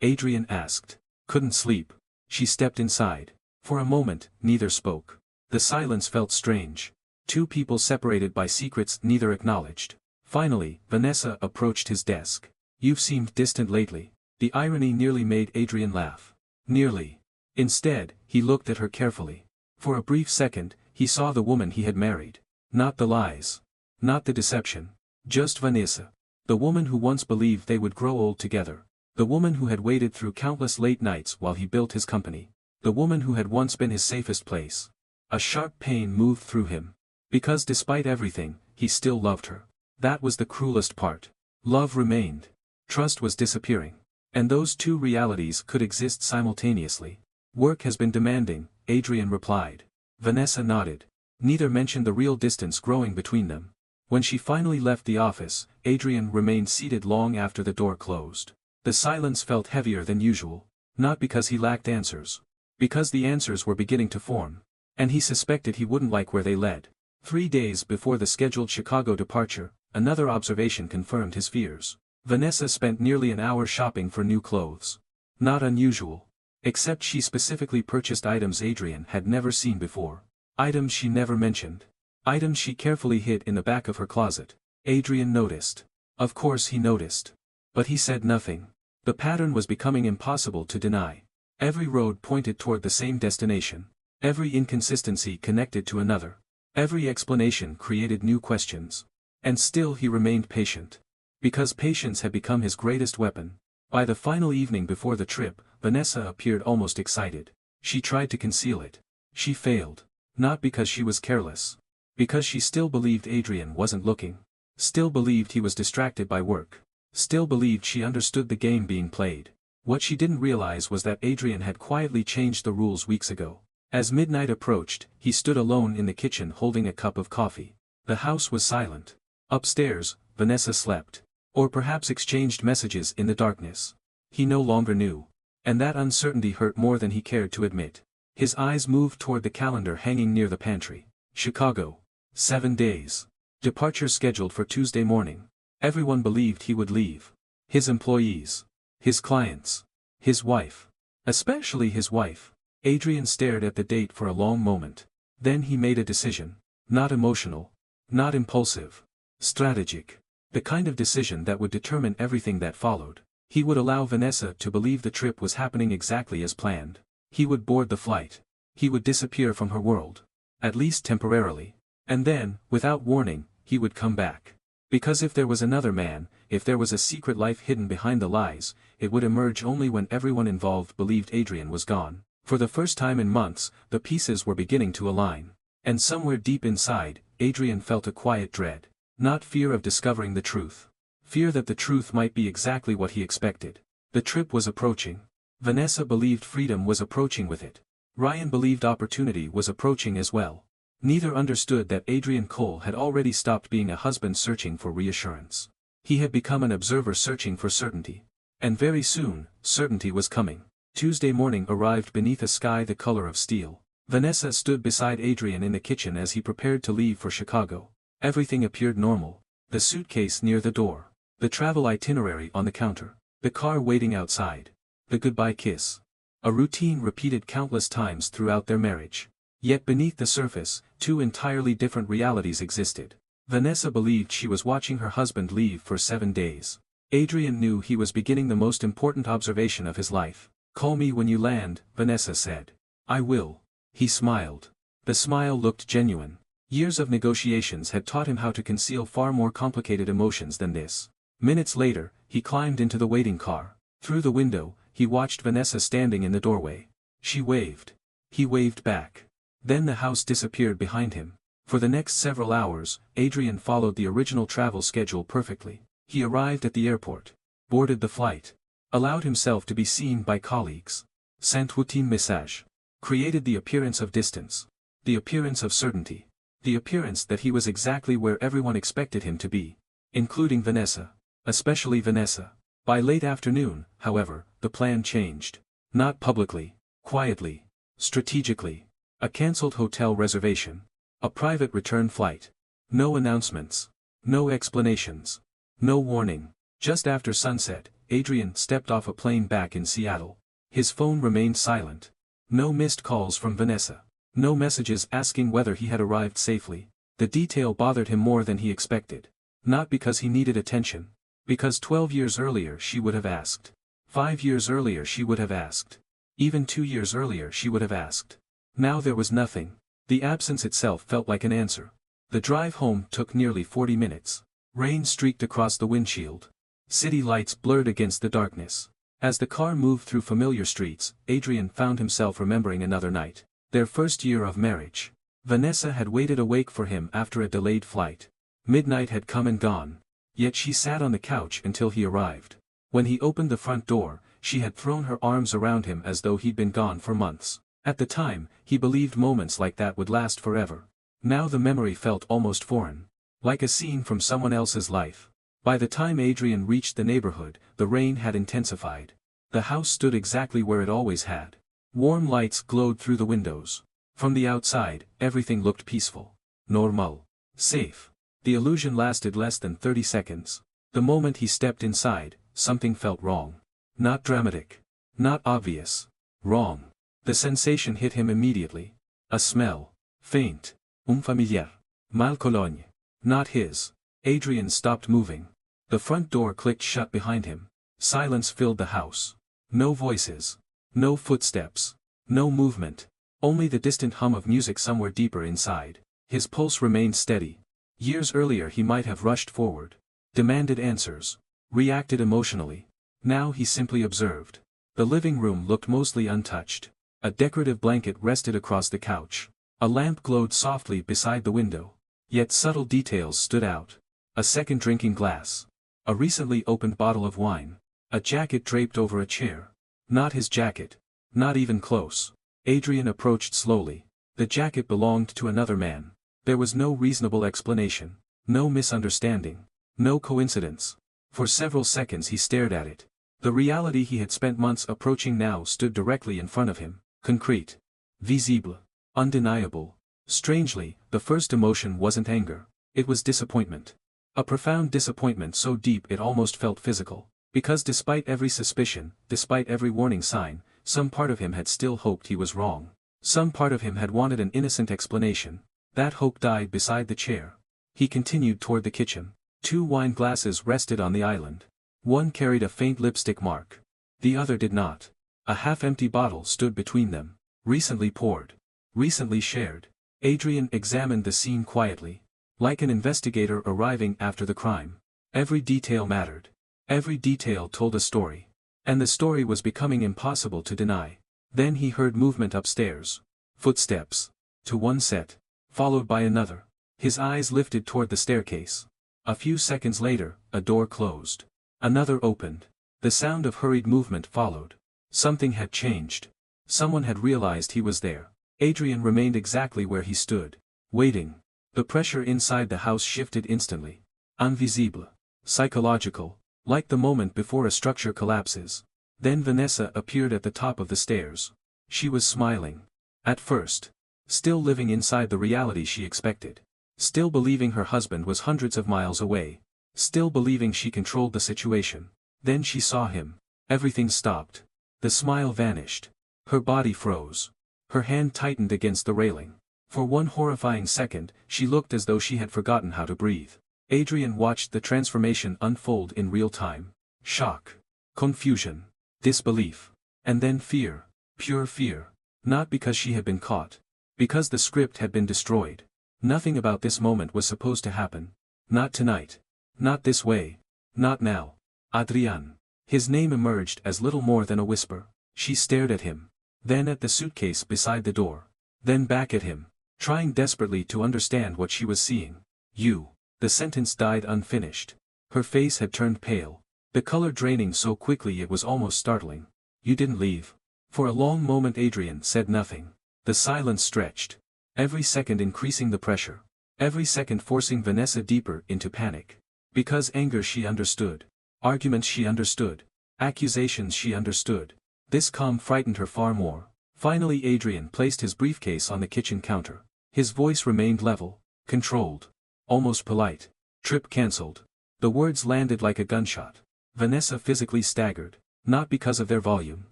Adrian asked. Couldn't sleep. She stepped inside. For a moment, neither spoke. The silence felt strange. Two people separated by secrets neither acknowledged. Finally, Vanessa approached his desk. You've seemed distant lately. The irony nearly made Adrian laugh. Nearly. Instead, he looked at her carefully. For a brief second, he saw the woman he had married. Not the lies. Not the deception. Just Vanessa. The woman who once believed they would grow old together. The woman who had waited through countless late nights while he built his company. The woman who had once been his safest place. A sharp pain moved through him. Because despite everything, he still loved her. That was the cruelest part. Love remained. Trust was disappearing. And those two realities could exist simultaneously. Work has been demanding, Adrian replied. Vanessa nodded. Neither mentioned the real distance growing between them. When she finally left the office, Adrian remained seated long after the door closed. The silence felt heavier than usual. Not because he lacked answers. Because the answers were beginning to form. And he suspected he wouldn't like where they led. 3 days before the scheduled Chicago departure, another observation confirmed his fears. Vanessa spent nearly an hour shopping for new clothes. Not unusual. Except she specifically purchased items Adrian had never seen before. Items she never mentioned. Items she carefully hid in the back of her closet. Adrian noticed. Of course he noticed. But he said nothing. The pattern was becoming impossible to deny. Every road pointed toward the same destination. Every inconsistency connected to another. Every explanation created new questions. And still he remained patient. Because patience had become his greatest weapon. By the final evening before the trip, Vanessa appeared almost excited. She tried to conceal it. She failed. Not because she was careless. Because she still believed Adrian wasn't looking. Still believed he was distracted by work. Still believed she understood the game being played. What she didn't realize was that Adrian had quietly changed the rules weeks ago. As midnight approached, he stood alone in the kitchen holding a cup of coffee. The house was silent. Upstairs, Vanessa slept. Or perhaps exchanged messages in the darkness. He no longer knew. And that uncertainty hurt more than he cared to admit. His eyes moved toward the calendar hanging near the pantry. Chicago. 7 days. Departure scheduled for Tuesday morning. Everyone believed he would leave. His employees. His clients. His wife. Especially his wife. Adrian stared at the date for a long moment. Then he made a decision. Not emotional. Not impulsive. Strategic. The kind of decision that would determine everything that followed. He would allow Vanessa to believe the trip was happening exactly as planned. He would board the flight. He would disappear from her world. At least temporarily. And then, without warning, he would come back. Because if there was another man, if there was a secret life hidden behind the lies, it would emerge only when everyone involved believed Adrian was gone. For the first time in months, the pieces were beginning to align. And somewhere deep inside, Adrian felt a quiet dread. Not fear of discovering the truth. Fear that the truth might be exactly what he expected. The trip was approaching. Vanessa believed freedom was approaching with it. Ryan believed opportunity was approaching as well. Neither understood that Adrian Cole had already stopped being a husband searching for reassurance. He had become an observer searching for certainty. And very soon, certainty was coming. Tuesday morning arrived beneath a sky the color of steel. Vanessa stood beside Adrian in the kitchen as he prepared to leave for Chicago. Everything appeared normal. The suitcase near the door. The travel itinerary on the counter. The car waiting outside. The goodbye kiss. A routine repeated countless times throughout their marriage. Yet beneath the surface, two entirely different realities existed. Vanessa believed she was watching her husband leave for 7 days. Adrian knew he was beginning the most important observation of his life. "Call me when you land," Vanessa said. "I will." He smiled. The smile looked genuine. Years of negotiations had taught him how to conceal far more complicated emotions than this. Minutes later, he climbed into the waiting car. Through the window, he watched Vanessa standing in the doorway. She waved. He waved back. Then the house disappeared behind him. For the next several hours, Adrian followed the original travel schedule perfectly. He arrived at the airport. Boarded the flight. Allowed himself to be seen by colleagues. Sent routine message. Created the appearance of distance. The appearance of certainty. The appearance that he was exactly where everyone expected him to be. Including Vanessa. Especially Vanessa. By late afternoon, however, the plan changed. Not publicly. Quietly. Strategically. A cancelled hotel reservation. A private return flight. No announcements. No explanations. No warning. Just after sunset, Adrian stepped off a plane back in Seattle. His phone remained silent. No missed calls from Vanessa. No messages asking whether he had arrived safely. The detail bothered him more than he expected. Not because he needed attention. Because 12 years earlier she would have asked. 5 years earlier she would have asked. Even 2 years earlier she would have asked. Now there was nothing. The absence itself felt like an answer. The drive home took nearly 40 minutes. Rain streaked across the windshield. City lights blurred against the darkness. As the car moved through familiar streets, Adrian found himself remembering another night. Their first year of marriage. Vanessa had waited awake for him after a delayed flight. Midnight had come and gone. Yet she sat on the couch until he arrived. When he opened the front door, she had thrown her arms around him as though he'd been gone for months. At the time, he believed moments like that would last forever. Now the memory felt almost foreign. Like a scene from someone else's life. By the time Adrian reached the neighborhood, the rain had intensified. The house stood exactly where it always had. Warm lights glowed through the windows. From the outside, everything looked peaceful. Normal. Safe. The illusion lasted less than 30 seconds. The moment he stepped inside, something felt wrong. Not dramatic. Not obvious. Wrong. The sensation hit him immediately. A smell. Faint. Unfamiliar. Mal cologne. Not his. Adrian stopped moving. The front door clicked shut behind him. Silence filled the house. No voices. No footsteps. No movement. Only the distant hum of music somewhere deeper inside. His pulse remained steady. Years earlier he might have rushed forward. Demanded answers. Reacted emotionally. Now he simply observed. The living room looked mostly untouched. A decorative blanket rested across the couch. A lamp glowed softly beside the window. Yet subtle details stood out. A second drinking glass. A recently opened bottle of wine. A jacket draped over a chair. Not his jacket. Not even close. Adrian approached slowly. The jacket belonged to another man. There was no reasonable explanation. No misunderstanding. No coincidence. For several seconds he stared at it. The reality he had spent months approaching now stood directly in front of him. Concrete. Visible. Undeniable. Strangely, the first emotion wasn't anger. It was disappointment. A profound disappointment so deep it almost felt physical. Because despite every suspicion, despite every warning sign, some part of him had still hoped he was wrong. Some part of him had wanted an innocent explanation. That hope died beside the chair. He continued toward the kitchen. 2 wine glasses rested on the island. One carried a faint lipstick mark. The other did not. A half-empty bottle stood between them. Recently poured. Recently shared. Adrian examined the scene quietly. Like an investigator arriving after the crime. Every detail mattered. Every detail told a story. And the story was becoming impossible to deny. Then he heard movement upstairs. Footsteps. To one set. Followed by another. His eyes lifted toward the staircase. A few seconds later, a door closed. Another opened. The sound of hurried movement followed. Something had changed. Someone had realized he was there. Adrian remained exactly where he stood. Waiting. The pressure inside the house shifted instantly. Invisible. Psychological. Like the moment before a structure collapses. Then Vanessa appeared at the top of the stairs. She was smiling. At first. Still living inside the reality she expected. Still believing her husband was hundreds of miles away. Still believing she controlled the situation. Then she saw him. Everything stopped. The smile vanished. Her body froze. Her hand tightened against the railing. For one horrifying second, she looked as though she had forgotten how to breathe. Adrian watched the transformation unfold in real time. Shock. Confusion. Disbelief. And then fear. Pure fear. Not because she had been caught. Because the script had been destroyed. Nothing about this moment was supposed to happen. Not tonight. Not this way. Not now. Adrian. His name emerged as little more than a whisper. She stared at him. Then at the suitcase beside the door. Then back at him. Trying desperately to understand what she was seeing. You. The sentence died unfinished. Her face had turned pale. The color draining so quickly it was almost startling. You didn't leave. For a long moment Adrian said nothing. The silence stretched. Every second increasing the pressure. Every second forcing Vanessa deeper into panic. Because anger she understood. Arguments she understood. Accusations she understood. This calm frightened her far more. Finally Adrian placed his briefcase on the kitchen counter. His voice remained level. Controlled. Almost polite. Trip cancelled. The words landed like a gunshot. Vanessa physically staggered. Not because of their volume.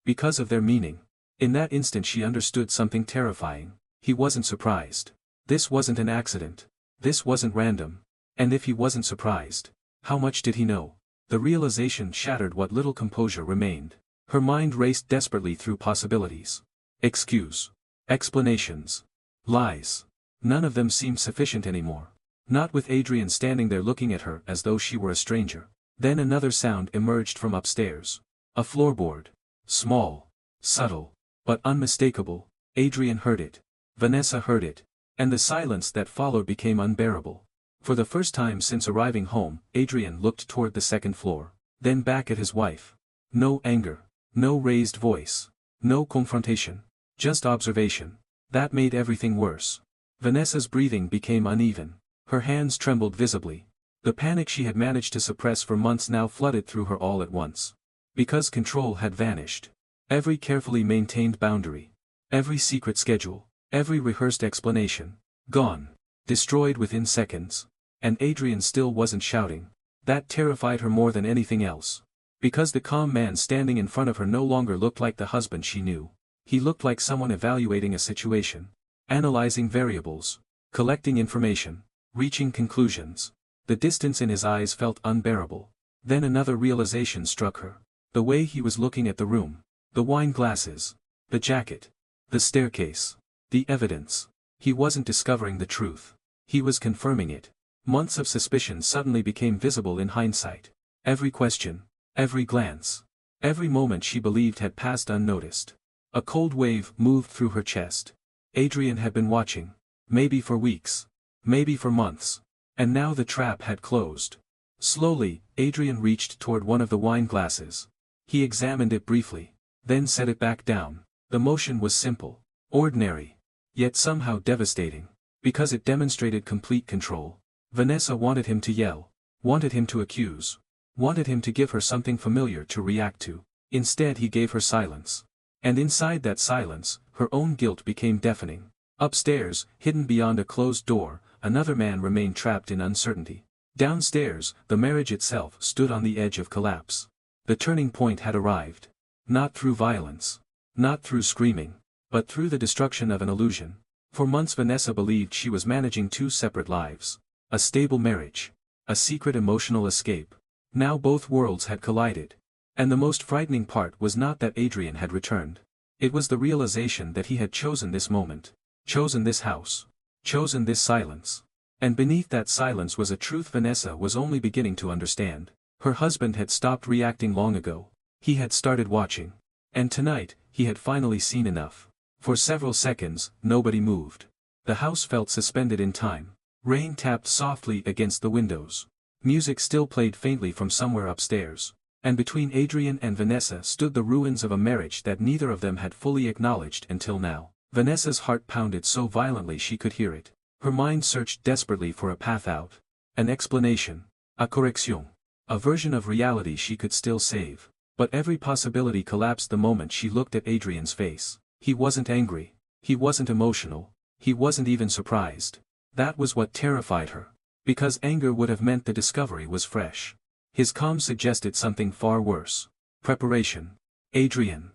Because of their meaning. In that instant she understood something terrifying. He wasn't surprised. This wasn't an accident. This wasn't random. And if he wasn't surprised, how much did he know? The realization shattered what little composure remained. Her mind raced desperately through possibilities. Excuse. Explanations. Lies. None of them seemed sufficient anymore. Not with Adrian standing there looking at her as though she were a stranger. Then another sound emerged from upstairs. A floorboard. Small. Subtle. But unmistakable. Adrian heard it. Vanessa heard it. And the silence that followed became unbearable. For the first time since arriving home, Adrian looked toward the second floor. Then back at his wife. No anger. No raised voice. No confrontation. Just observation. That made everything worse. Vanessa's breathing became uneven. Her hands trembled visibly. The panic she had managed to suppress for months now flooded through her all at once. Because control had vanished. Every carefully maintained boundary. Every secret schedule. Every rehearsed explanation. Gone. Destroyed within seconds. And Adrian still wasn't shouting. That terrified her more than anything else. Because the calm man standing in front of her no longer looked like the husband she knew. He looked like someone evaluating a situation. Analyzing variables. Collecting information. Reaching conclusions. The distance in his eyes felt unbearable. Then another realization struck her. The way he was looking at the room. The wine glasses. The jacket. The staircase. The evidence. He wasn't discovering the truth. He was confirming it. Months of suspicion suddenly became visible in hindsight. Every question. Every glance. Every moment she believed had passed unnoticed. A cold wave moved through her chest. Adrian had been watching. Maybe for weeks. Maybe for months. And now the trap had closed. Slowly, Adrian reached toward one of the wine glasses. He examined it briefly, then set it back down. The motion was simple, ordinary, yet somehow devastating, because it demonstrated complete control. Vanessa wanted him to yell, wanted him to accuse, wanted him to give her something familiar to react to. Instead he gave her silence. And inside that silence, her own guilt became deafening. Upstairs, hidden beyond a closed door, another man remained trapped in uncertainty. Downstairs, the marriage itself stood on the edge of collapse. The turning point had arrived. Not through violence. Not through screaming. But through the destruction of an illusion. For months Vanessa believed she was managing two separate lives. A stable marriage. A secret emotional escape. Now both worlds had collided. And the most frightening part was not that Adrian had returned. It was the realization that he had chosen this moment. Chosen this house. Chosen this silence. And beneath that silence was a truth Vanessa was only beginning to understand. Her husband had stopped reacting long ago. He had started watching. And tonight, he had finally seen enough. For several seconds, nobody moved. The house felt suspended in time. Rain tapped softly against the windows. Music still played faintly from somewhere upstairs. And between Adrian and Vanessa stood the ruins of a marriage that neither of them had fully acknowledged until now. Vanessa's heart pounded so violently she could hear it. Her mind searched desperately for a path out. An explanation. A correction. A version of reality she could still save. But every possibility collapsed the moment she looked at Adrian's face. He wasn't angry. He wasn't emotional. He wasn't even surprised. That was what terrified her. Because anger would have meant the discovery was fresh. His calm suggested something far worse. Preparation. Adrian.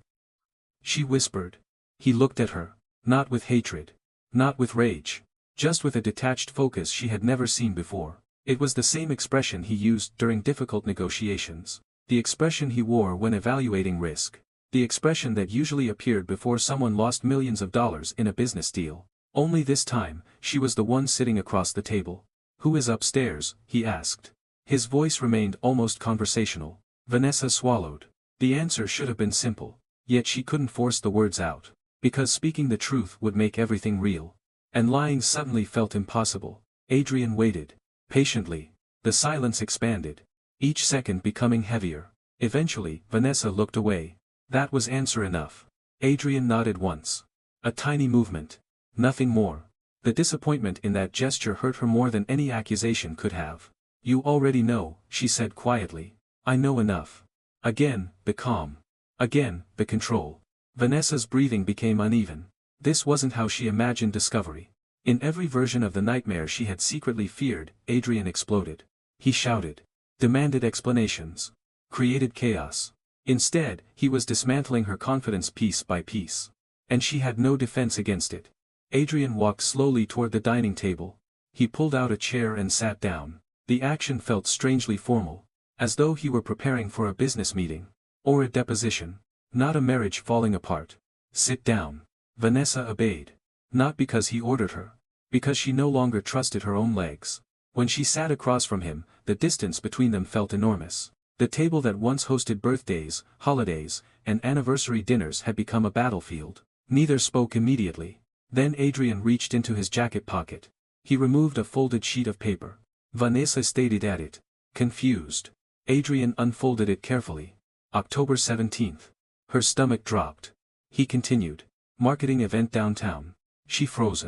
She whispered. He looked at her. Not with hatred. Not with rage. Just with a detached focus she had never seen before. It was the same expression he used during difficult negotiations. The expression he wore when evaluating risk. The expression that usually appeared before someone lost millions of dollars in a business deal. Only this time, she was the one sitting across the table. "Who is upstairs?" he asked. His voice remained almost conversational. Vanessa swallowed. The answer should have been simple. Yet she couldn't force the words out. Because speaking the truth would make everything real. And lying suddenly felt impossible. Adrian waited. Patiently. The silence expanded. Each second becoming heavier. Eventually, Vanessa looked away. That was answer enough. Adrian nodded once. A tiny movement. Nothing more. The disappointment in that gesture hurt her more than any accusation could have. "You already know," she said quietly. "I know enough." Again, the calm. Again, the control. Vanessa's breathing became uneven. This wasn't how she imagined discovery. In every version of the nightmare she had secretly feared, Adrian exploded. He shouted. Demanded explanations. Created chaos. Instead, he was dismantling her confidence piece by piece. And she had no defense against it. Adrian walked slowly toward the dining table. He pulled out a chair and sat down. The action felt strangely formal. As though he were preparing for a business meeting. Or a deposition. Not a marriage falling apart. "Sit down." Vanessa obeyed. Not because he ordered her. Because she no longer trusted her own legs. When she sat across from him, the distance between them felt enormous. The table that once hosted birthdays, holidays, and anniversary dinners had become a battlefield. Neither spoke immediately. Then Adrian reached into his jacket pocket. He removed a folded sheet of paper. Vanessa stared at it. Confused. Adrian unfolded it carefully. October 17th. Her stomach dropped. He continued. Marketing event downtown. She froze.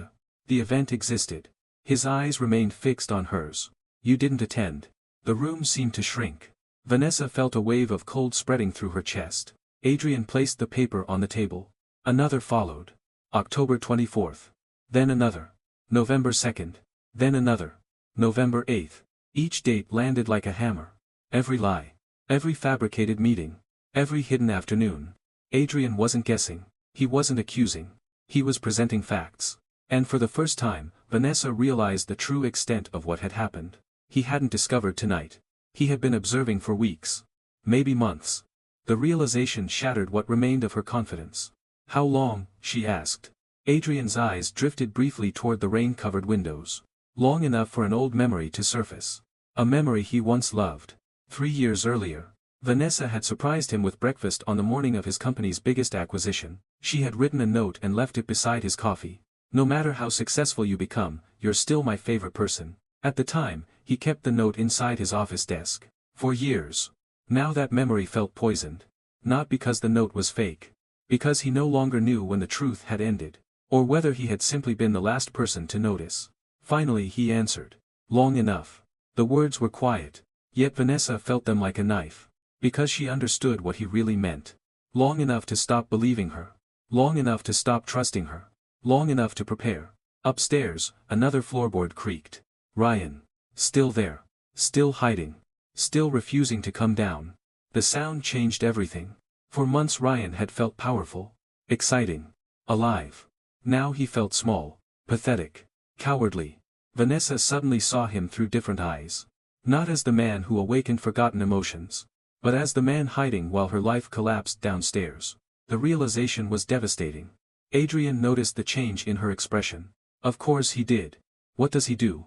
The event existed. His eyes remained fixed on hers. You didn't attend. The room seemed to shrink. Vanessa felt a wave of cold spreading through her chest. Adrian placed the paper on the table. Another followed. October 24th. Then another. November 2nd. Then another. November 8th. Each date landed like a hammer. Every lie. Every fabricated meeting. Every hidden afternoon. Adrian wasn't guessing. He wasn't accusing. He was presenting facts. And for the first time, Vanessa realized the true extent of what had happened. He hadn't discovered tonight. He had been observing for weeks. Maybe months. The realization shattered what remained of her confidence. How long, she asked. Adrian's eyes drifted briefly toward the rain-covered windows. Long enough for an old memory to surface. A memory he once loved. 3 years earlier, Vanessa had surprised him with breakfast on the morning of his company's biggest acquisition. She had written a note and left it beside his coffee. No matter how successful you become, you're still my favorite person. At the time, he kept the note inside his office desk. For years. Now that memory felt poisoned. Not because the note was fake. Because he no longer knew when the truth had ended. Or whether he had simply been the last person to notice. Finally he answered. Long enough. The words were quiet. Yet Vanessa felt them like a knife. Because she understood what he really meant. Long enough to stop believing her. Long enough to stop trusting her. Long enough to prepare. Upstairs, another floorboard creaked. Ryan. Still there. Still hiding. Still refusing to come down. The sound changed everything. For months Ryan had felt powerful. Exciting. Alive. Now he felt small. Pathetic. Cowardly. Vanessa suddenly saw him through different eyes. Not as the man who awakened forgotten emotions. But as the man hiding while her life collapsed downstairs. The realization was devastating. Adrian noticed the change in her expression. Of course he did. What does he do?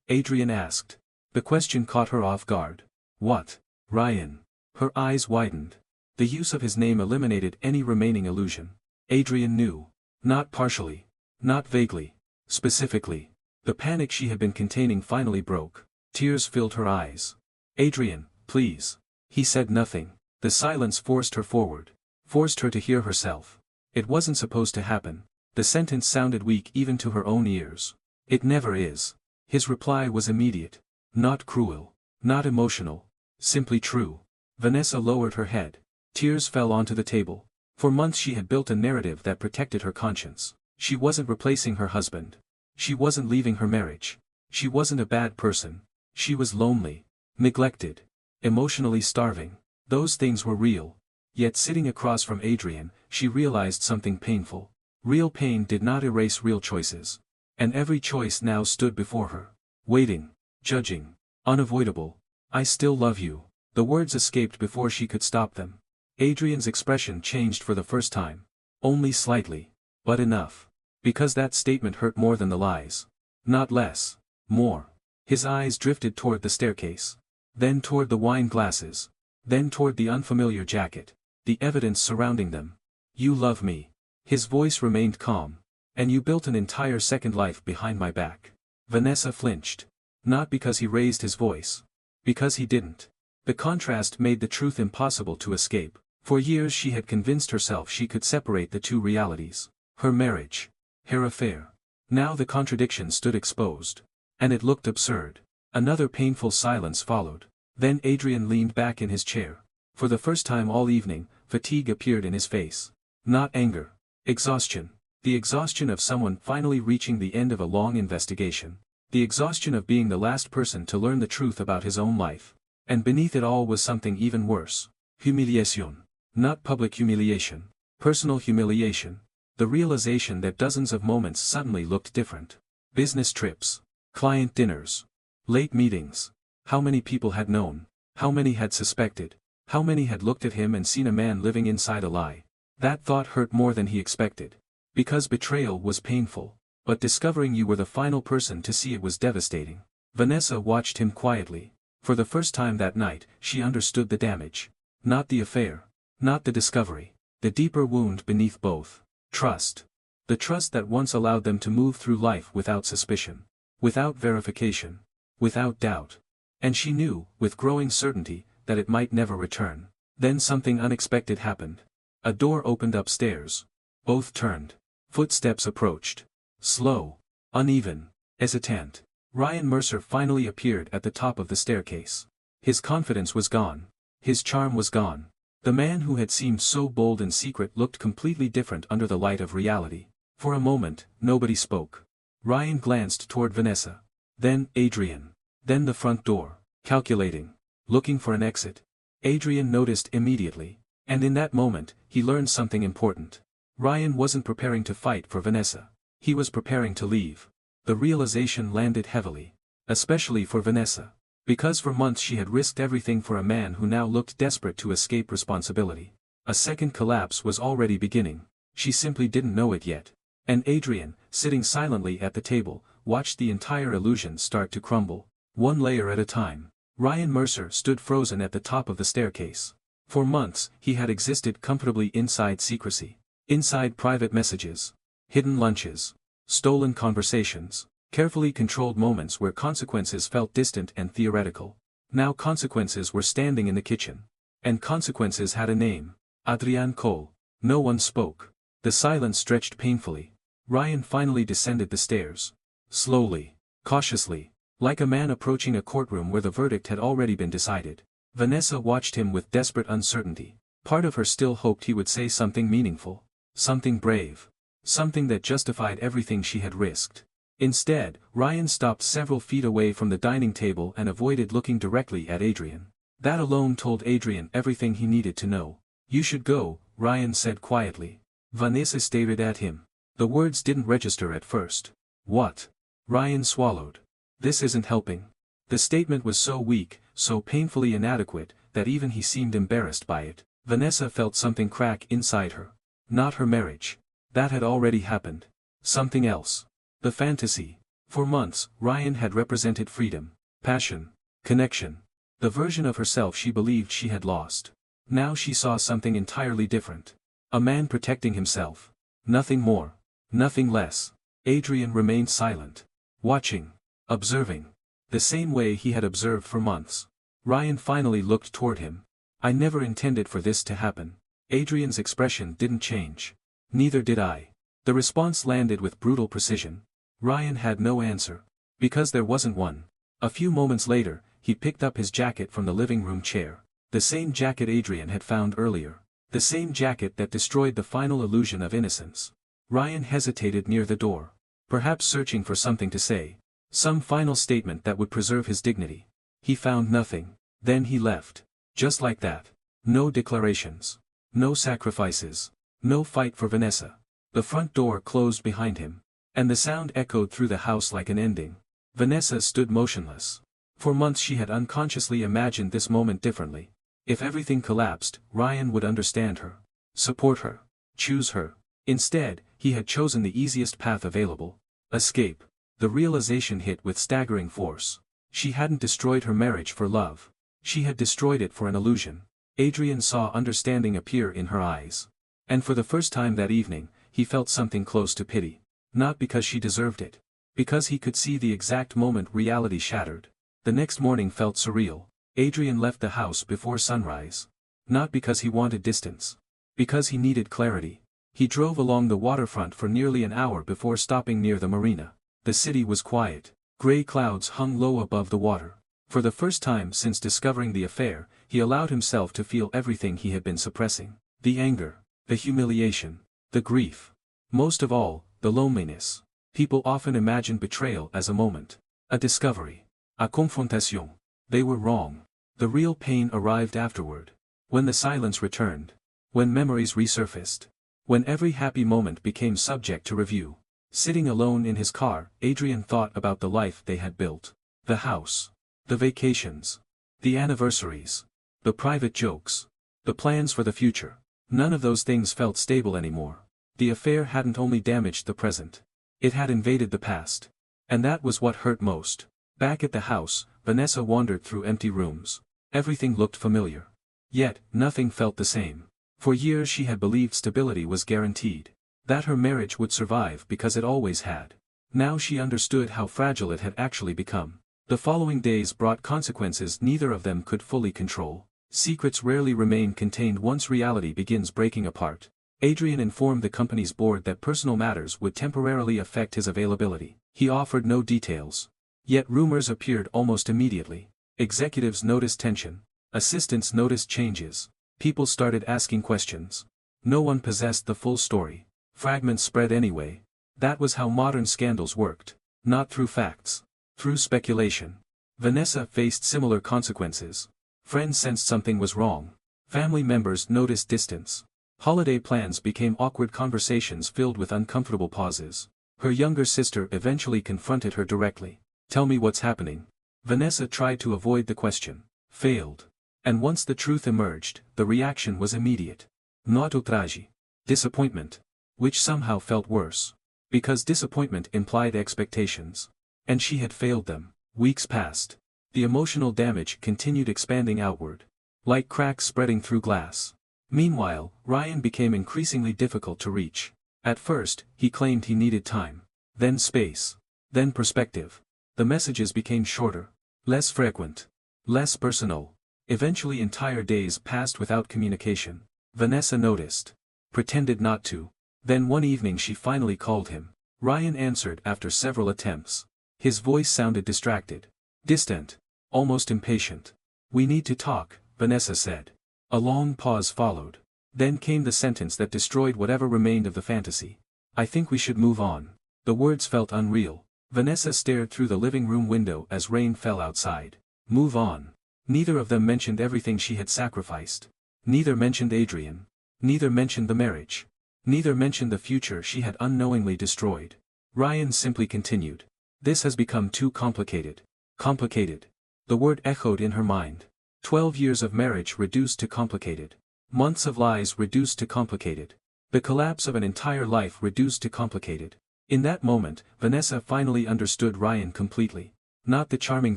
Adrian asked. The question caught her off guard. What? Ryan. Her eyes widened. The use of his name eliminated any remaining illusion. Adrian knew. Not partially. Not vaguely. Specifically. The panic she had been containing finally broke. Tears filled her eyes. Adrian, please. He said nothing. The silence forced her forward. Forced her to hear herself. It wasn't supposed to happen. The sentence sounded weak even to her own ears. It never is. His reply was immediate. Not cruel. Not emotional. Simply true. Vanessa lowered her head. Tears fell onto the table. For months she had built a narrative that protected her conscience. She wasn't replacing her husband. She wasn't leaving her marriage. She wasn't a bad person. She was lonely. Neglected. Emotionally starving. Those things were real. Yet sitting across from Adrian, she realized something painful. Real pain did not erase real choices. And every choice now stood before her. Waiting. Judging. Unavoidable. I still love you. The words escaped before she could stop them. Adrian's expression changed for the first time. Only slightly. But enough. Because that statement hurt more than the lies. Not less. More. His eyes drifted toward the staircase. Then toward the wine glasses. Then toward the unfamiliar jacket. The evidence surrounding them. You love me. His voice remained calm. And you built an entire second life behind my back. Vanessa flinched. Not because he raised his voice. Because he didn't. The contrast made the truth impossible to escape. For years she had convinced herself she could separate the two realities. Her marriage. Her affair. Now the contradiction stood exposed. And it looked absurd. Another painful silence followed. Then Adrian leaned back in his chair. For the first time all evening, fatigue appeared in his face. Not anger. Exhaustion. The exhaustion of someone finally reaching the end of a long investigation. The exhaustion of being the last person to learn the truth about his own life. And beneath it all was something even worse. Humiliation. Not public humiliation. Personal humiliation. The realization that dozens of moments suddenly looked different. Business trips. Client dinners. Late meetings. How many people had known? How many had suspected? How many had looked at him and seen a man living inside a lie? That thought hurt more than he expected. Because betrayal was painful. But discovering you were the final person to see it was devastating. Vanessa watched him quietly. For the first time that night, she understood the damage. Not the affair. Not the discovery. The deeper wound beneath both. Trust. The trust that once allowed them to move through life without suspicion. Without verification. Without doubt. And she knew, with growing certainty, that it might never return. Then something unexpected happened. A door opened upstairs. Both turned. Footsteps approached. Slow. Uneven. Hesitant. Ryan Mercer finally appeared at the top of the staircase. His confidence was gone. His charm was gone. The man who had seemed so bold and secret looked completely different under the light of reality. For a moment, nobody spoke. Ryan glanced toward Vanessa. Then Adrian. Then the front door. Calculating. Looking for an exit. Adrian noticed immediately. And in that moment, he learned something important. Ryan wasn't preparing to fight for Vanessa. He was preparing to leave. The realization landed heavily. Especially for Vanessa. Because for months she had risked everything for a man who now looked desperate to escape responsibility. A second collapse was already beginning. She simply didn't know it yet. And Adrian, sitting silently at the table, watched the entire illusion start to crumble, one layer at a time. Ryan Mercer stood frozen at the top of the staircase. For months, he had existed comfortably inside secrecy. Inside private messages, hidden lunches, stolen conversations, carefully controlled moments where consequences felt distant and theoretical. Now consequences were standing in the kitchen. And consequences had a name. Adrian Cole. No one spoke. The silence stretched painfully. Ryan finally descended the stairs. Slowly, cautiously, like a man approaching a courtroom where the verdict had already been decided. Vanessa watched him with desperate uncertainty. Part of her still hoped he would say something meaningful. Something brave. Something that justified everything she had risked. Instead, Ryan stopped several feet away from the dining table and avoided looking directly at Adrian. That alone told Adrian everything he needed to know. You should go, Ryan said quietly. Vanessa stared at him. The words didn't register at first. What? Ryan swallowed. This isn't helping. The statement was so weak, so painfully inadequate, that even he seemed embarrassed by it. Vanessa felt something crack inside her. Not her marriage. That had already happened. Something else. The fantasy. For months, Ryan had represented freedom, passion, connection. The version of herself she believed she had lost. Now she saw something entirely different. A man protecting himself. Nothing more. Nothing less. Adrian remained silent. Watching. Observing. The same way he had observed for months. Ryan finally looked toward him. I never intended for this to happen. Adrian's expression didn't change. Neither did I. The response landed with brutal precision. Ryan had no answer. Because there wasn't one. A few moments later, he picked up his jacket from the living room chair. The same jacket Adrian had found earlier. The same jacket that destroyed the final illusion of innocence. Ryan hesitated near the door. Perhaps searching for something to say. Some final statement that would preserve his dignity. He found nothing. Then he left. Just like that. No declarations. No sacrifices. No fight for Vanessa. The front door closed behind him. And the sound echoed through the house like an ending. Vanessa stood motionless. For months she had unconsciously imagined this moment differently. If everything collapsed, Ryan would understand her. Support her. Choose her. Instead, he had chosen the easiest path available. Escape. The realization hit with staggering force. She hadn't destroyed her marriage for love. She had destroyed it for an illusion. Adrian saw understanding appear in her eyes. And for the first time that evening, he felt something close to pity. Not because she deserved it. Because he could see the exact moment reality shattered. The next morning felt surreal. Adrian left the house before sunrise. Not because he wanted distance. Because he needed clarity. He drove along the waterfront for nearly an hour before stopping near the marina. The city was quiet. Gray clouds hung low above the water. For the first time since discovering the affair, he allowed himself to feel everything he had been suppressing. The anger. The humiliation. The grief. Most of all, the loneliness. People often imagine betrayal as a moment. A discovery. A confrontation. They were wrong. The real pain arrived afterward. When the silence returned. When memories resurfaced. When every happy moment became subject to review. Sitting alone in his car, Adrian thought about the life they had built. The house. The vacations. The anniversaries. The private jokes. The plans for the future. None of those things felt stable anymore. The affair hadn't only damaged the present. It had invaded the past. And that was what hurt most. Back at the house, Vanessa wandered through empty rooms. Everything looked familiar. Yet, nothing felt the same. For years she had believed stability was guaranteed. That her marriage would survive because it always had. Now she understood how fragile it had actually become. The following days brought consequences neither of them could fully control. Secrets rarely remain contained once reality begins breaking apart. Adrian informed the company's board that personal matters would temporarily affect his availability. He offered no details. Yet rumors appeared almost immediately. Executives noticed tension. Assistants noticed changes. People started asking questions. No one possessed the full story. Fragments spread anyway. That was how modern scandals worked. Not through facts. Through speculation. Vanessa faced similar consequences. Friends sensed something was wrong. Family members noticed distance. Holiday plans became awkward conversations filled with uncomfortable pauses. Her younger sister eventually confronted her directly. Tell me what's happening. Vanessa tried to avoid the question. Failed. And once the truth emerged, the reaction was immediate. Noto tragi. Disappointment. Which somehow felt worse. Because disappointment implied expectations. And she had failed them. Weeks passed. The emotional damage continued expanding outward. Like cracks spreading through glass. Meanwhile, Ryan became increasingly difficult to reach. At first, he claimed he needed time. Then space. Then perspective. The messages became shorter. Less frequent. Less personal. Eventually entire days passed without communication. Vanessa noticed. Pretended not to. Then one evening she finally called him. Ryan answered after several attempts. His voice sounded distracted. Distant. Almost impatient. "We need to talk," Vanessa said. A long pause followed. Then came the sentence that destroyed whatever remained of the fantasy. "I think we should move on." The words felt unreal. Vanessa stared through the living room window as rain fell outside. Move on. Neither of them mentioned everything she had sacrificed. Neither mentioned Adrian. Neither mentioned the marriage. Neither mentioned the future she had unknowingly destroyed. Ryan simply continued. "This has become too complicated." Complicated. The word echoed in her mind. 12 years of marriage reduced to complicated. Months of lies reduced to complicated. The collapse of an entire life reduced to complicated. In that moment, Vanessa finally understood Ryan completely. Not the charming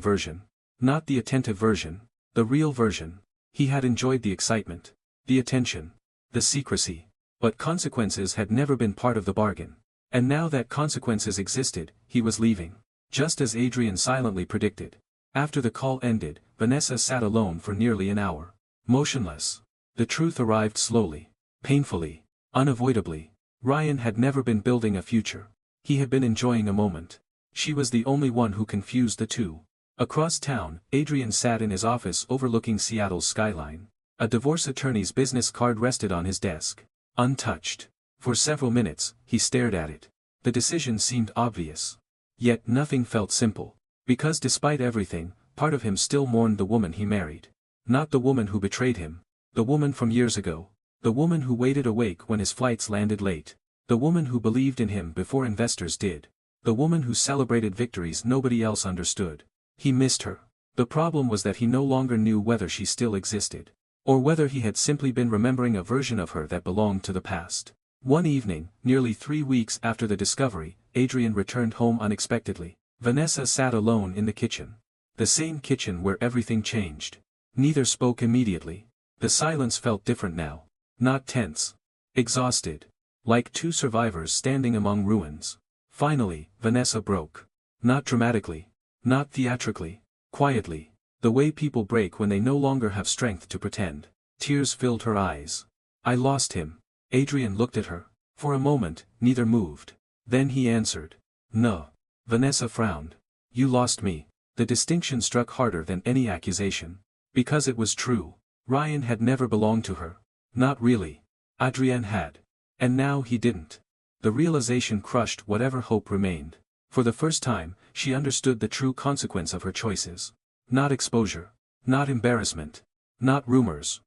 version. Not the attentive version. The real version. He had enjoyed the excitement. The attention. The secrecy. But consequences had never been part of the bargain. And now that consequences existed, he was leaving. Just as Adrian silently predicted. After the call ended, Vanessa sat alone for nearly an hour. Motionless. The truth arrived slowly. Painfully. Unavoidably. Ryan had never been building a future. He had been enjoying a moment. She was the only one who confused the two. Across town, Adrian sat in his office overlooking Seattle's skyline. A divorce attorney's business card rested on his desk. Untouched. For several minutes, he stared at it. The decision seemed obvious. Yet nothing felt simple. Because despite everything, part of him still mourned the woman he married. Not the woman who betrayed him. The woman from years ago. The woman who waited awake when his flights landed late. The woman who believed in him before investors did. The woman who celebrated victories nobody else understood. He missed her. The problem was that he no longer knew whether she still existed. Or whether he had simply been remembering a version of her that belonged to the past. One evening, nearly 3 weeks after the discovery, Adrian returned home unexpectedly. Vanessa sat alone in the kitchen. The same kitchen where everything changed. Neither spoke immediately. The silence felt different now. Not tense. Exhausted. Like two survivors standing among ruins. Finally, Vanessa broke. Not dramatically. Not theatrically. Quietly. The way people break when they no longer have strength to pretend. Tears filled her eyes. "I lost him." Adrian looked at her. For a moment, neither moved. Then he answered. "No." Vanessa frowned. "You lost me." The distinction struck harder than any accusation. Because it was true. Ryan had never belonged to her. Not really. Adrian had. And now he didn't. The realization crushed whatever hope remained. For the first time, she understood the true consequence of her choices. Not exposure. Not embarrassment. Not rumors.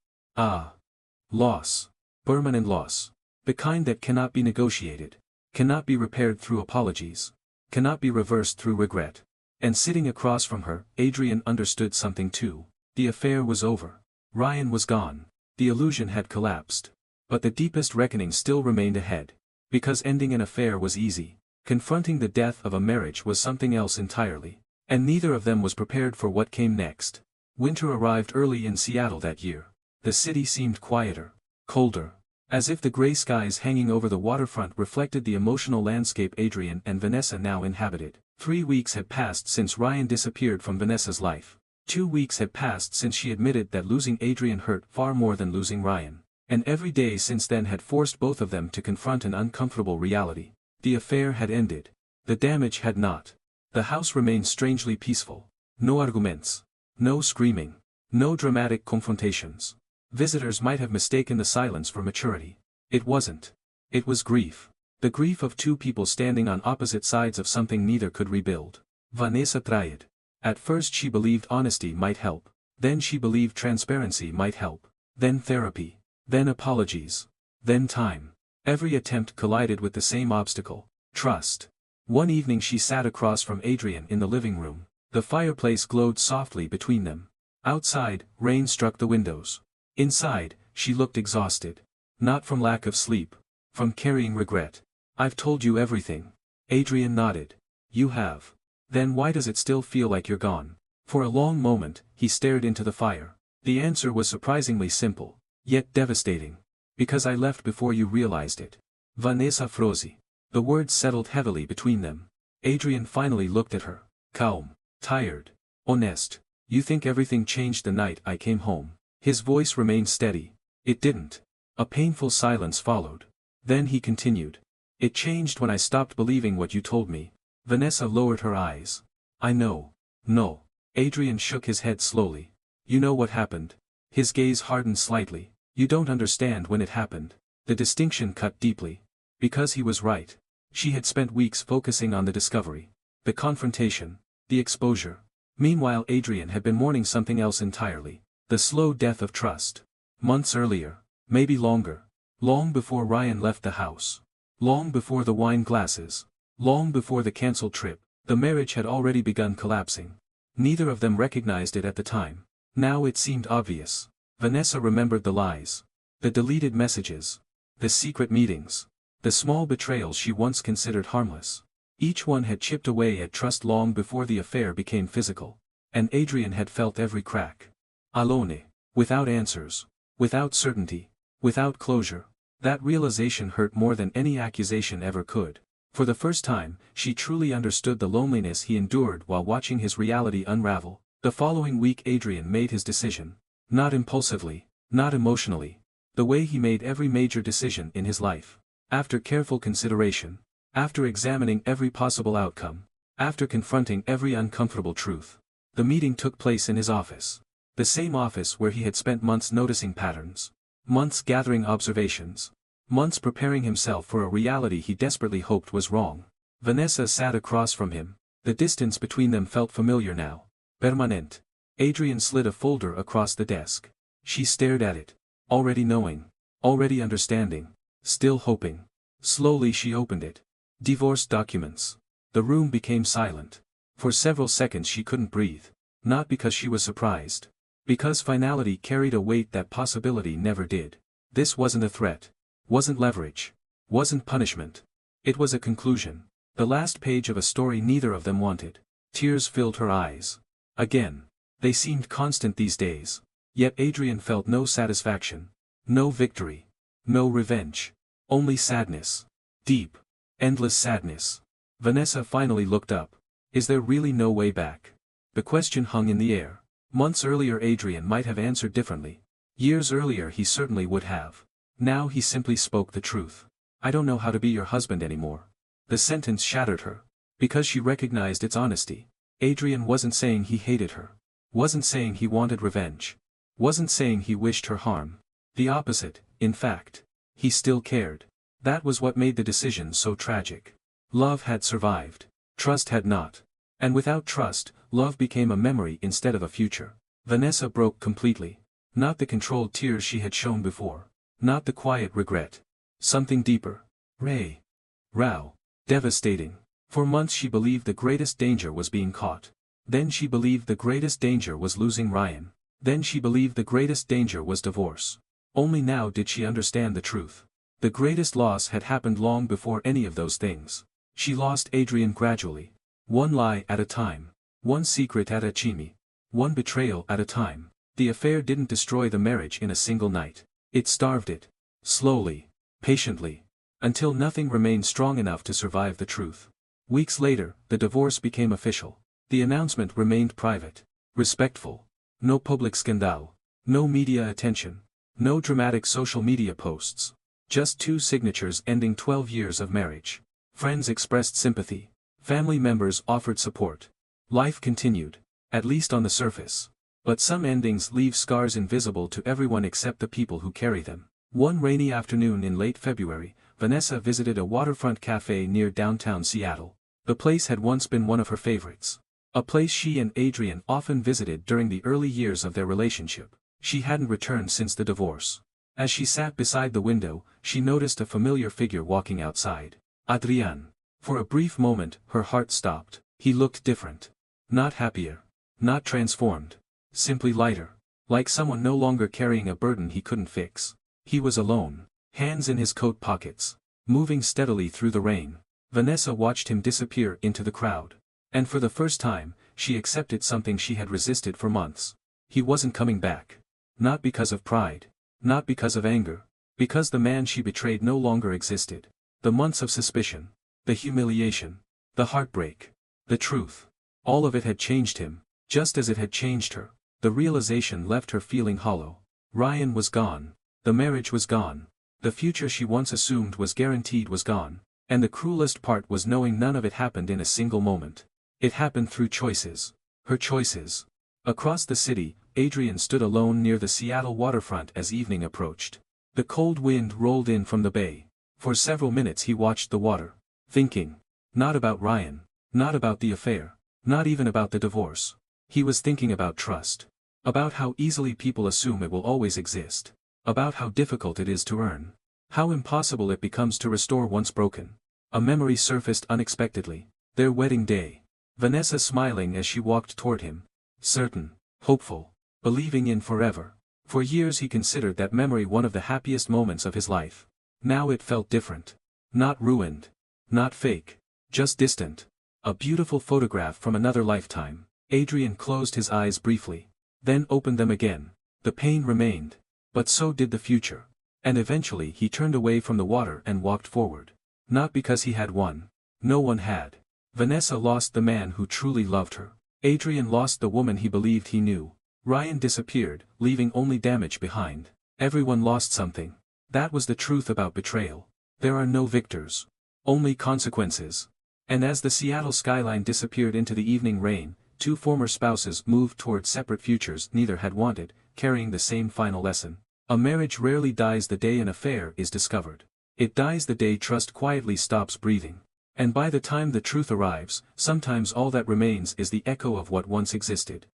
Loss. Permanent loss. The kind that cannot be negotiated. Cannot be repaired through apologies. Cannot be reversed through regret. And sitting across from her, Adrian understood something too. The affair was over. Ryan was gone. The illusion had collapsed. But the deepest reckoning still remained ahead. Because ending an affair was easy. Confronting the death of a marriage was something else entirely. And neither of them was prepared for what came next. Winter arrived early in Seattle that year. The city seemed quieter. Colder. As if the gray skies hanging over the waterfront reflected the emotional landscape Adrian and Vanessa now inhabited. 3 weeks had passed since Ryan disappeared from Vanessa's life. 2 weeks had passed since she admitted that losing Adrian hurt far more than losing Ryan. And every day since then had forced both of them to confront an uncomfortable reality. The affair had ended. The damage had not. The house remained strangely peaceful. No arguments. No screaming. No dramatic confrontations. Visitors might have mistaken the silence for maturity. It wasn't. It was grief. The grief of two people standing on opposite sides of something neither could rebuild. Vanessa tried. At first she believed honesty might help. Then she believed transparency might help. Then therapy. Then apologies. Then time. Every attempt collided with the same obstacle. Trust. One evening she sat across from Adrian in the living room. The fireplace glowed softly between them. Outside, rain struck the windows. Inside, she looked exhausted. Not from lack of sleep. From carrying regret. "I've told you everything." Adrian nodded. "You have. Then why does it still feel like you're gone?" For a long moment, he stared into the fire. The answer was surprisingly simple, yet devastating. "Because I left before you realized it." Vanessa froze. The words settled heavily between them. Adrian finally looked at her. Calm. Tired. Honest. "You think everything changed the night I came home?" His voice remained steady. "It didn't." A painful silence followed. Then he continued. "It changed when I stopped believing what you told me." Vanessa lowered her eyes. "I know." "No." Adrian shook his head slowly. "You know what happened." His gaze hardened slightly. "You don't understand when it happened." The distinction cut deeply. Because he was right. She had spent weeks focusing on the discovery. The confrontation. The exposure. Meanwhile Adrian had been mourning something else entirely. The slow death of trust. Months earlier. Maybe longer. Long before Ryan left the house. Long before the wine glasses. Long before the cancelled trip. The marriage had already begun collapsing. Neither of them recognized it at the time. Now it seemed obvious. Vanessa remembered the lies. The deleted messages. The secret meetings. The small betrayals she once considered harmless. Each one had chipped away at trust long before the affair became physical. And Adrian had felt every crack. Alone. Without answers. Without certainty. Without closure. That realization hurt more than any accusation ever could. For the first time, she truly understood the loneliness he endured while watching his reality unravel. The following week Adrian made his decision. Not impulsively, not emotionally. The way he made every major decision in his life. After careful consideration. After examining every possible outcome. After confronting every uncomfortable truth. The meeting took place in his office. The same office where he had spent months noticing patterns. Months gathering observations. Months preparing himself for a reality he desperately hoped was wrong. Vanessa sat across from him. The distance between them felt familiar now. Permanent. Adrian slid a folder across the desk. She stared at it. Already knowing. Already understanding. Still hoping. Slowly she opened it. Divorce documents. The room became silent. For several seconds she couldn't breathe. Not because she was surprised. Because finality carried a weight that possibility never did. This wasn't a threat. Wasn't leverage. Wasn't punishment. It was a conclusion. The last page of a story neither of them wanted. Tears filled her eyes. Again. They seemed constant these days. Yet Adrian felt no satisfaction. No victory. No revenge. Only sadness. Deep. Endless sadness. Vanessa finally looked up. Is there really no way back? The question hung in the air. Months earlier Adrian might have answered differently. Years earlier he certainly would have. Now he simply spoke the truth. "I don't know how to be your husband anymore." The sentence shattered her. Because she recognized its honesty. Adrian wasn't saying he hated her. Wasn't saying he wanted revenge. Wasn't saying he wished her harm. The opposite, in fact. He still cared. That was what made the decision so tragic. Love had survived. Trust had not. And without trust, love became a memory instead of a future. Vanessa broke completely. Not the controlled tears she had shown before. Not the quiet regret. Something deeper. Row. Devastating. For months she believed the greatest danger was being caught. Then she believed the greatest danger was losing Ryan. Then she believed the greatest danger was divorce. Only now did she understand the truth. The greatest loss had happened long before any of those things. She lost Adrian gradually. One lie at a time. One secret at a time. One betrayal at a time. The affair didn't destroy the marriage in a single night. It starved it. Slowly. Patiently. Until nothing remained strong enough to survive the truth. Weeks later, the divorce became official. The announcement remained private. Respectful. No public scandal. No media attention. No dramatic social media posts. Just 2 signatures ending 12 years of marriage. Friends expressed sympathy. Family members offered support. Life continued. At least on the surface. But some endings leave scars invisible to everyone except the people who carry them. One rainy afternoon in late February, Vanessa visited a waterfront cafe near downtown Seattle. The place had once been one of her favorites. A place she and Adrian often visited during the early years of their relationship. She hadn't returned since the divorce. As she sat beside the window, she noticed a familiar figure walking outside. Adrian. For a brief moment, her heart stopped. He looked different. Not happier. Not transformed. Simply lighter. Like someone no longer carrying a burden he couldn't fix. He was alone, hands in his coat pockets, moving steadily through the rain. Vanessa watched him disappear into the crowd. And for the first time, she accepted something she had resisted for months. He wasn't coming back. Not because of pride. Not because of anger. Because the man she betrayed no longer existed. The months of suspicion. The humiliation. The heartbreak. The truth. All of it had changed him, just as it had changed her. The realization left her feeling hollow. Ryan was gone. The marriage was gone. The future she once assumed was guaranteed was gone. And the cruelest part was knowing none of it happened in a single moment. It happened through choices. Her choices. Across the city, Adrian stood alone near the Seattle waterfront as evening approached. The cold wind rolled in from the bay. For several minutes he watched the water, thinking. Not about Ryan. Not about the affair. Not even about the divorce. He was thinking about trust. About how easily people assume it will always exist. About how difficult it is to earn. How impossible it becomes to restore once broken. A memory surfaced unexpectedly. Their wedding day. Vanessa smiling as she walked toward him. Certain. Hopeful. Believing in forever. For years he considered that memory one of the happiest moments of his life. Now it felt different. Not ruined. Not fake. Just distant. A beautiful photograph from another lifetime. Adrian closed his eyes briefly. Then opened them again. The pain remained. But so did the future. And eventually he turned away from the water and walked forward. Not because he had won. No one had. Vanessa lost the man who truly loved her. Adrian lost the woman he believed he knew. Ryan disappeared, leaving only damage behind. Everyone lost something. That was the truth about betrayal. There are no victors. Only consequences. And as the Seattle skyline disappeared into the evening rain, two former spouses moved toward separate futures neither had wanted, carrying the same final lesson. A marriage rarely dies the day an affair is discovered. It dies the day trust quietly stops breathing. And by the time the truth arrives, sometimes all that remains is the echo of what once existed.